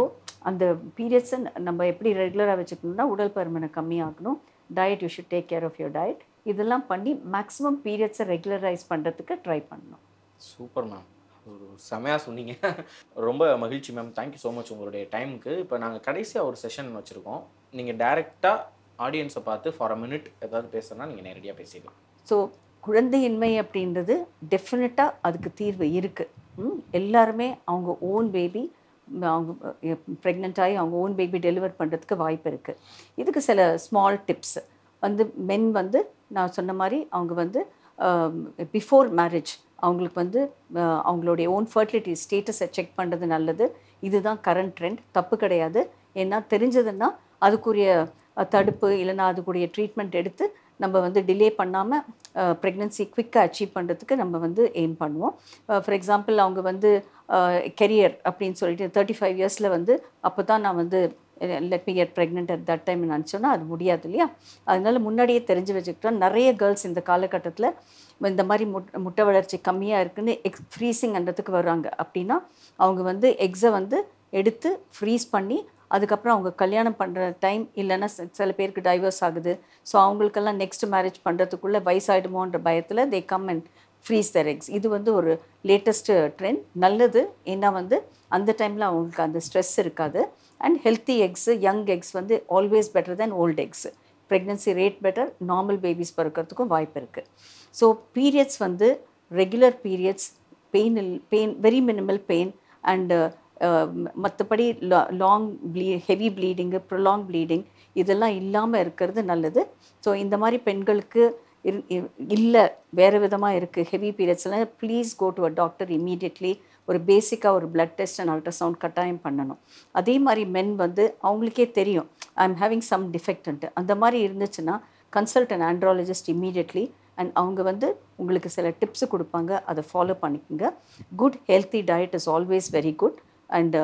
அந்த பீரியட்ஸை நம்ம எப்படி ரெகுலராக வச்சுக்கணும்னா உடல் பருமனை கம்மியாகணும். Diet, you should take care of your diet. இதெல்லாம் பண்ணி மேக்ஸிமம் பீரியட்ஸை ரெகுலரைஸ் பண்ணுறதுக்கு ட்ரை பண்ணணும். சூப்பர் மேம், ஒரு செமையாக சொன்னீங்க. ரொம்ப மகிழ்ச்சி மேம், தேங்க்யூ ஸோ மச் உங்களுடைய டைமுக்கு. இப்போ நாங்கள் கடைசியாக ஒரு செஷன் வச்சுருக்கோம். நீங்கள் டைரெக்டாக ஆடியன்ஸை பார்த்து ஃபார் அ மினிட் ஏதாவது பேசுனா நீங்கள் நேரடியாக பேசிடலாம். ஸோ குழந்தையின்மை அப்படின்றது டெஃபினட்டாக அதுக்கு தீர்வு இருக்குது. எல்லாருமே அவங்க ஓன் பேபி, அவங்க ப்ரெக்னென்ட் ஆகி அவங்க ஓன் பேபி டெலிவர் பண்ணுறதுக்கு வாய்ப்பு இருக்குது. இதுக்கு சில ஸ்மால் டிப்ஸ் வந்து மென் வந்து நான் சொன்ன மாதிரி அவங்க வந்து பிஃபோர் மேரேஜ் அவங்களுக்கு வந்து அவங்களுடைய ஓன் ஃபர்டிலிட்டி ஸ்டேட்டஸை செக் பண்ணுறது நல்லது. இதுதான் கரண்ட் ட்ரெண்ட், தப்பு கிடையாது. ஏன்னா தெரிஞ்சதுன்னா அதுக்குரிய தடுப்பு இல்லைன்னா அதுக்குரிய ட்ரீட்மெண்ட் எடுத்து நம்ம வந்து டிலே பண்ணாமல் ப்ரெக்னென்சி குவிக்காக அச்சீவ் பண்ணுறதுக்கு நம்ம வந்து எய்ம் பண்ணுவோம். ஃபார் எக்ஸாம்பிள் அவங்க வந்து கெரியர் அப்படின்னு சொல்லிட்டு 35 yearsல வந்து அப்போ தான் நான் வந்து let me get pregnant at that time நினச்சோன்னா அது முடியாது இல்லையா. அதனால முன்னாடியே தெரிஞ்சு வச்சுக்கிட்டோம். நிறைய கேர்ள்ஸ் இந்த காலகட்டத்தில் இந்த மாதிரி முட்டை வளர்ச்சி கம்மியாக இருக்குன்னு ஃப்ரீசிங்ன்றதுக்கு வர்றாங்க. அப்படின்னா அவங்க வந்து எக்ஸை வந்து எடுத்து ஃப்ரீஸ் பண்ணி அதுக்கப்புறம் அவங்க கல்யாணம் பண்ணுற டைம் இல்லைன்னா சில பேருக்கு டைவர்ஸ் ஆகுது. ஸோ அவங்களுக்கெல்லாம் நெக்ஸ்ட் மேரேஜ் பண்ணுறதுக்குள்ளே வயசாகிடுமோன்ற பயத்தில் they come and freeze their eggs. இது வந்து ஒரு லேட்டஸ்ட்டு ட்ரெண்ட். நல்லது. ஏன்னா வந்து அந்த டைமில் அவங்களுக்கு அந்த ஸ்ட்ரெஸ் இருக்காது. And healthy eggs, young eggs வந்து always better than old eggs. Pregnancy rate better, normal babies பிறக்கிறதுக்கும் வாய்ப்பு இருக்குது. ஸோ பீரியட்ஸ் வந்து regular periods, pain very minimal pain and மற்றபடி long heavy bleeding, prolong bleeding இதெல்லாம் இல்லாமல் இருக்கிறது நல்லது. ஸோ இந்த மாதிரி பெண்களுக்கு இல்லை வேறு விதமாக இருக்குது ஹெவி பீரியட்ஸ்லாம், please go to a doctor immediately. ஒரு பேசிக்காக ஒரு பிளட் டெஸ்ட் அண்ட் அல்ட்ராசவுண்ட் கட்டாயம் பண்ணணும். அதே மாதிரி மென் வந்து அவங்களுக்கே தெரியும் ஐ எம் ஹேவிங் சம் டிஃபெக்ட்ன்ட்டு. அந்த மாதிரி இருந்துச்சுன்னா consult and andrologist immediately. And அவங்க வந்து உங்களுக்கு சில டிப்ஸு கொடுப்பாங்க, அதை ஃபாலோ பண்ணிக்கோங்க. Good healthy diet is always very good. And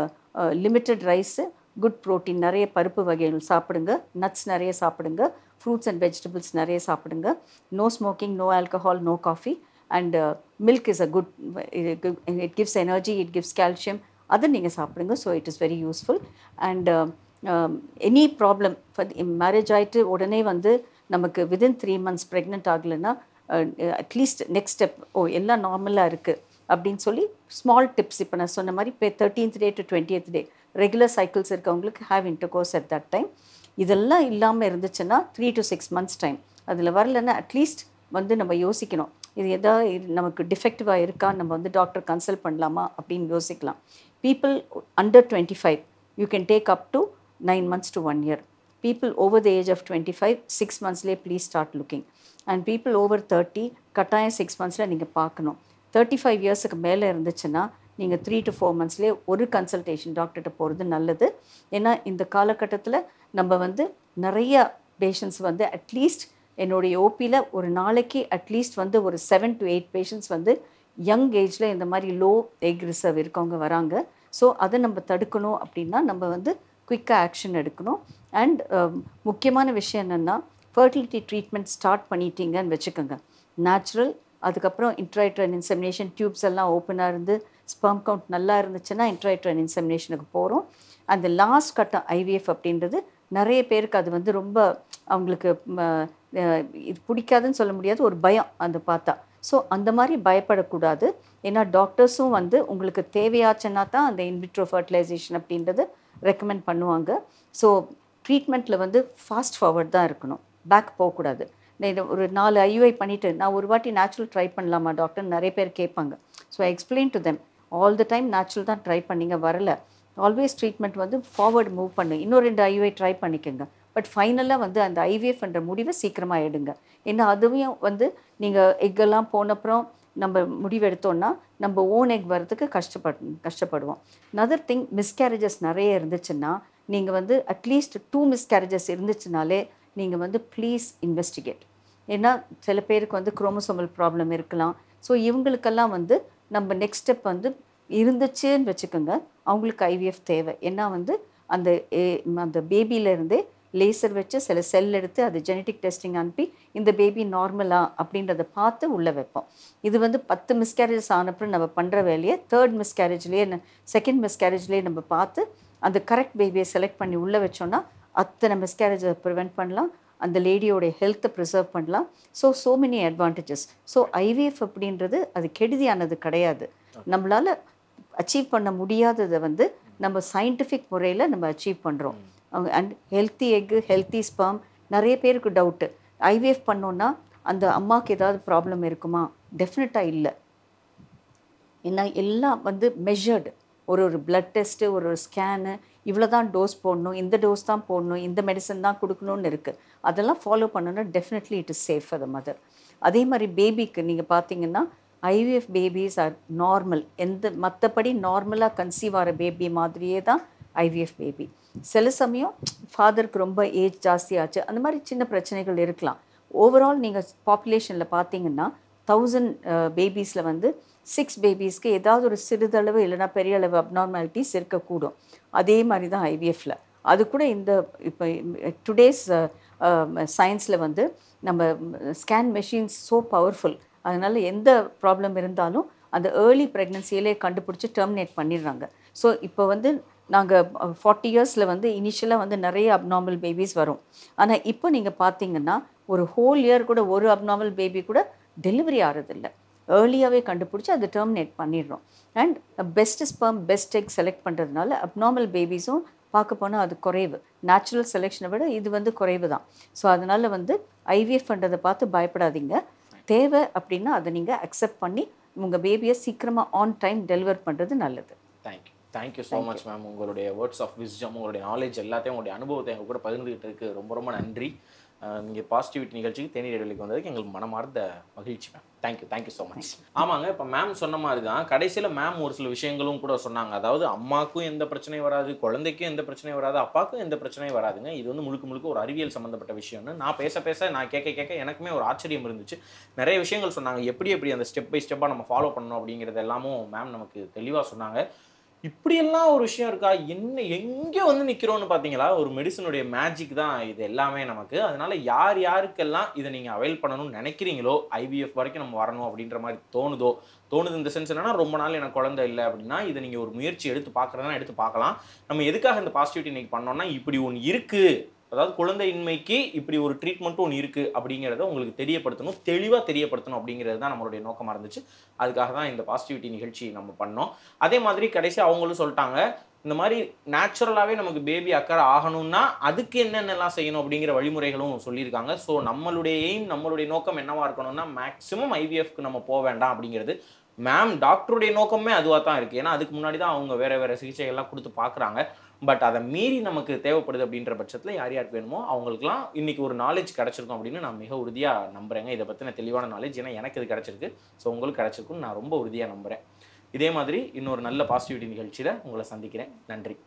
limited rice, good protein, நிறைய பருப்பு வகைகள் சாப்பிடுங்க, நட்ஸ் நிறைய சாப்பிடுங்க, ஃப்ரூட்ஸ் அண்ட் வெஜிடபிள்ஸ் நிறைய சாப்பிடுங்க. No smoking, no alcohol, no coffee. And milk is a good, it gives energy, it gives calcium. அதை நீங்கள் சாப்பிடுங்க. So it is very useful. And any problem marriage ஆகிட்டு உடனே வந்து நமக்கு வித்தின் 3 months ப்ரெக்னென்ட் ஆகலைன்னா அட்லீஸ்ட் நெக்ஸ்ட் ஸ்டெப் எல்லாம் நார்மலாக இருக்குது அப்படின்னு சொல்லி ஸ்மால் டிப்ஸ். இப்போ நான் சொன்ன மாதிரி இப்போ 13th day to 20th day regular cycles இருக்கவங்களுக்கு have intercourse at that time. இதெல்லாம் இல்லாமல் இருந்துச்சுன்னா 3 to 6 months டைம். அதில் வரலன்னா அட்லீஸ்ட் வந்து நம்ம யோசிக்கணும், இது எதாவது நமக்கு டிஃபெக்டிவாக இருக்கா, நம்ம வந்து டாக்டர் கன்சல்ட் பண்ணலாமா அப்படின்னு யோசிக்கலாம். People under 25 you can take up to 9 months to 1 year. People over the age of 25 6 monthsலேயே please start looking. And people over 30 கட்டாயம் 6 monthsல நீங்கள் பார்க்கணும். 35 yearsக்கு மேலே இருந்துச்சுன்னா நீங்கள் 3 to 4 monthsலேயே ஒரு கன்சல்டேஷன் டாக்டர்கிட்ட போகிறது நல்லது. ஏன்னா இந்த காலகட்டத்தில் நம்ம வந்து நிறைய பேஷண்ட்ஸ் வந்து அட்லீஸ்ட் என்னுடைய ஓபியில் ஒரு நாளைக்கு அட்லீஸ்ட் வந்து ஒரு 7 to 8 பேஷண்ட்ஸ் வந்து யங் ஏஜில் இந்த மாதிரி லோ எக் ரிசர்வ் இருக்கவங்க வராங்க. ஸோ அதை நம்ம தடுக்கணும் அப்படின்னா நம்ம வந்து குயிக்காக ஆக்ஷன் எடுக்கணும். அண்ட் முக்கியமான விஷயம் என்னென்னா ஃபர்டிலிட்டி ட்ரீட்மெண்ட் ஸ்டார்ட் பண்ணிட்டீங்கன்னு வச்சுக்கோங்க. நேச்சுரல், அதுக்கப்புறம் இன்ட்ராயூட்ரைன் இன்செமினேஷன், டியூப்ஸ் எல்லாம் ஓப்பனாக இருந்து ஸ்பெர்ம் கவுண்ட் நல்லா இருந்துச்சுன்னா இன்ட்ராயூட்ரைன் இன்செமினேஷனுக்கு போகிறோம். அந்த லாஸ்ட் கட்டம் ஐவிஎஃப் அப்படின்றது நிறைய பேருக்கு அது வந்து ரொம்ப அவங்களுக்கு இது பிடிக்காதுன்னு சொல்ல முடியாது, ஒரு பயம் அந்த பார்த்தா. ஸோ அந்த மாதிரி பயப்படக்கூடாது. ஏன்னா டாக்டர்ஸும் வந்து உங்களுக்கு தேவையாச்சுன்னா தான் அந்த இன்விட்ரோ ஃபர்டிலைசேஷன் அப்படின்றது ரெக்கமெண்ட் பண்ணுவாங்க. ஸோ ட்ரீட்மெண்ட்டில் வந்து ஃபாஸ்ட் ஃபார்வர்ட் தான் இருக்கணும், பேக் போகக்கூடாது. ஒரு 4 ஐயுஐ பண்ணிவிட்டு நான் ஒரு வாட்டி நேச்சுரல் ட்ரை பண்ணலாமா டாக்டர் நிறைய பேர் கேட்பாங்க. So I explain to them all the time natural தான் ட்ரை பண்ணிங்க, வரலை ஆல்வேஸ் ட்ரீட்மெண்ட் வந்து ஃபார்வர்டு மூவ் பண்ணு, இன்னும் 2 ஐயுஐ ட்ரை பண்ணிக்கோங்க. பட் ஃபைனலாக வந்து அந்த ஐவிஎஃப்ன்ற முடிவை சீக்கிரமாக எடுங்க. ஏன்னா அதுவும் வந்து நீங்கள் எக்கெல்லாம் போனப்புறம் நம்ம முடிவெடுத்தோன்னா நம்ம ஓன் எக் வரதுக்கு கஷ்டப்படுவோம். நதர் திங், மிஸ்கேரேஜஸ் நிறைய இருந்துச்சுன்னா நீங்கள் வந்து அட்லீஸ்ட் 2 மிஸ்கேரேஜஸ் இருந்துச்சுனாலே நீங்கள் வந்து ப்ளீஸ் இன்வெஸ்டிகேட். ஏன்னா சில பேருக்கு வந்து குரோமோசோமல் ப்ராப்ளம் இருக்கலாம். ஸோ இவங்களுக்கெல்லாம் வந்து நம்ம நெக்ஸ்ட் ஸ்டெப் வந்து இருந்துச்சுன்னு வச்சுக்கோங்க, அவங்களுக்கு ஐவிஎஃப் தேவை. ஏன்னா வந்து அந்த பேபியிலேருந்தே லேசர் வச்சு சில செல் எடுத்து அது ஜெனட்டிக் டெஸ்டிங் அனுப்பி இந்த பேபி நார்மலா அப்படின்றத பார்த்து உள்ளே வைப்போம். இது வந்து 10 மிஸ்கேரேஜஸ் ஆனப்புறம் நம்ம பண்ணுற வேலையை 3rd மிஸ்கேரேஜ்லேயே 2nd மிஸ்கேரேஜ்லேயே நம்ம பார்த்து அந்த கரெக்ட் பேபியை செலக்ட் பண்ணி உள்ளே வச்சோன்னா அத்தனை மிஸ்கேரேஜை ப்ரிவெண்ட் பண்ணலாம், அந்த லேடியோடைய ஹெல்த்தை ப்ரிசர்வ் பண்ணலாம். So many advantages. So IVF அப்படின்றது அது கெடுதியானது கிடையாது. நம்மளால் அச்சீவ் பண்ண முடியாததை வந்து நம்ம சயின்டிஃபிக் முறையில் நம்ம அச்சீவ் பண்ணுறோம். And healthy egg, healthy sperm. நிறைய பேருக்கு டவுட்டு, ஐவிஎஃப் பண்ணோன்னா அந்த அம்மாவுக்கு ஏதாவது ப்ராப்ளம் இருக்குமா? டெஃபினட்டாக இல்லை. ஏன்னா எல்லாம் வந்து மெஷர்டு. ஒரு பிளட் டெஸ்ட்டு, ஒரு ஸ்கேனு, இவ்வளோ தான் டோஸ் போடணும், இந்த டோஸ் தான் போடணும், இந்த மெடிசன் தான் கொடுக்கணும்னு இருக்குது. அதெல்லாம் ஃபாலோ பண்ணணும்னா definitely it is safe for the mother. அதே மாதிரி பேபிக்கு நீங்கள் பார்த்தீங்கன்னா ஐவிஎஃப் பேபிஸ் ஆர் நார்மல். மற்றபடி நார்மலாக கன்சீவ் ஆகிற பேபி மாதிரியே தான் ஐவிஎஃப் பேபி. சில சமயம் ஃபாதருக்கு ரொம்ப ஏஜ் ஜாஸ்தியாச்சு, அந்த மாதிரி சின்ன பிரச்சனைகள் இருக்கலாம். ஓவரால் நீங்கள் பாப்புலேஷனில் பார்த்தீங்கன்னா 1000 பேபிஸில் வந்து 6 பேபிஸ்க்கு ஏதாவது ஒரு சிறிதளவு இல்லைனா பெரிய அளவு அப்நார்மாலிட்டிஸ் இருக்கக்கூடும். அதே மாதிரி தான் ஐவிஎஃப்பில். அது கூட இந்த இப்போ டுடேஸ் சயின்ஸில் வந்து நம்ம ஸ்கேன் மெஷின்ஸ் ஸோ பவர்ஃபுல், அதனால் எந்த ப்ராப்ளம் இருந்தாலும் அந்த ஏர்லி ப்ரெக்னன்சியிலே கண்டுபிடிச்சி டெர்மினேட் பண்ணிடுறாங்க. ஸோ இப்போ வந்து நாங்கள் 40 இயர்ஸில் வந்து இனிஷியலாக வந்து நிறைய அப்நார்மல் பேபிஸ் வரும். ஆனால் இப்போ நீங்கள் பார்த்தீங்கன்னா ஒரு ஹோல் இயர் கூட ஒரு அப்நார்மல் பேபி கூட டெலிவரி ஆகிறதில்ல. ஏர்லியாகவே கண்டுபிடிச்சி அதை டெர்மினேட் பண்ணிடுறோம். And best sperm best egg select பண்ணுறதுனால அப்நார்மல் பேபிஸும் பார்க்க போனால் அது குறைவு. நேச்சுரல் செலெக்ஷனை விட இது வந்து குறைவு தான். ஸோ அதனால் வந்து ஐவிஎஃப்ன்றதை பார்த்து பயப்படாதீங்க. தேவை அப்படின்னா அதை நீங்கள் அக்செப்ட் பண்ணி உங்கள் பேபியை சீக்கிரமாக ஆன் டைம் டெலிவர் பண்ணுறது நல்லது. Thank you so much ma'am. உங்களுடைய வேர்ட்ஸ் ஆஃப் விஸ்டம், உங்களுடைய நாலேஜ் எல்லாத்தையும், உங்களுடைய அனுபவத்தை எங்கள் கூட பகிர்ந்துகிட்டதுக்கு ரொம்ப ரொம்ப நன்றி. நீங்கள் பாசிட்டிவிட்டி நிகழ்ச்சிக்கு தேநீர் இடைவெளிக்கு வந்ததுக்கு எங்களுக்கு மனமார்ந்த மகிழ்ச்சி மேம். Thank you so much. ஆமாங்க, இப்போ மேம் சொன்ன மாதிரி தான் கடைசியில் மேம் ஒரு சில விஷயங்களும் கூட சொன்னாங்க. அதாவது அம்மாவுக்கும் எந்த பிரச்சனையும் வராது, குழந்தைக்கும் எந்த பிரச்சனையும் வராது, அப்பாவுக்கும் எந்த பிரச்சனையும் வராதுங்க. இது வந்து முழுக்க ஒரு அறிவியல் சம்மந்தப்பட்ட விஷயம்னு நான் பேச நான் கேட்க எனக்குமே ஒரு ஆச்சரியம் இருந்துச்சு. நிறைய விஷயங்கள் சொன்னாங்க. எப்படி அந்த ஸ்டெப் பை ஸ்டெப்பாக நம்ம ஃபாலோ பண்ணணும் அப்படிங்கிறது எல்லாமும் மேம் நமக்கு தெளிவாக சொன்னாங்க. இப்படியெல்லாம் ஒரு விஷயம் இருக்கா, என்ன எங்கே வந்து நிற்கிறோன்னு பார்த்தீங்களா? ஒரு மெடிசனுடைய மேஜிக் தான் இது எல்லாமே நமக்கு. அதனால யாருக்கெல்லாம் இதை நீங்கள் அவைல் பண்ணணும்னு நினைக்கிறீங்களோ, ஐவிஎஃப் வரைக்கும் நம்ம வரணும் அப்படின்ற மாதிரி தோணுது இந்த சென்ஸ் என்னன்னா, ரொம்ப நாள் எனக்கு குழந்தை இல்லை அப்படின்னா இதை நீங்கள் ஒரு முயற்சி எடுத்து பார்க்குறதுனா எடுத்து பார்க்கலாம். நம்ம எதுக்காக இந்த பாசிட்டிவிட்டி இன்னைக்கு பண்ணோம்னா, இப்படி ஒன்று இருக்குது, அதாவது குழந்தையின்மைக்கு இப்படி ஒரு ட்ரீட்மெண்ட்டும் ஒன்று இருக்குது அப்படிங்கிறத உங்களுக்கு தெரியப்படுத்தணும், தெளிவாக தெரியப்படுத்தணும் அப்படிங்கிறது தான் நம்மளுடைய நோக்கமாக இருந்துச்சு. அதுக்காக தான் இந்த பாசிட்டிவிட்டி நிகழ்ச்சி நம்ம பண்ணோம். அதே மாதிரி கடைசி அவங்களும் சொல்லிட்டாங்க, இந்த மாதிரி நேச்சுரலாகவே நமக்கு பேபி அக்கறை ஆகணும்னா அதுக்கு என்னென்னலாம் செய்யணும் அப்படிங்கிற வழிமுறைகளும் சொல்லியிருக்காங்க. ஸோ நம்மளுடைய எய்ம், நம்மளுடைய நோக்கம் என்னவாக இருக்கணும்னா, மேக்ஸிமம் ஐவிஎஃப்க்கு நம்ம போக வேண்டாம் அப்படிங்கிறது. மேம் டாக்டருடைய நோக்கமே அதுவாக தான் இருக்குது. ஏன்னா அதுக்கு முன்னாடி தான் அவங்க வேறு சிகிச்சைகள்லாம் கொடுத்து பார்க்குறாங்க. பட் அதை மீறி நமக்கு தேவைப்படுது அப்படின்ற பட்சத்தில் யாருக்கு வேணுமோ அவங்களுக்குலாம் இன்றைக்கி ஒரு நாலேஜ் கிடச்சிருக்கும் அப்படின்னு நான் மிக உறுதியாக நம்புகிறேங்க. இதை பற்றின தெளிவான நாலேஜ், ஏன்னா எனக்கு இது கிடச்சிருக்கு. ஸோ உங்களுக்கு கிடச்சிருக்குன்னு நான் ரொம்ப உறுதியாக நம்புகிறேன். இதே மாதிரி இன்னொரு நல்ல பாசிட்டிவிட்டி நிகழ்ச்சியில் உங்களை சந்திக்கிறேன். நன்றி.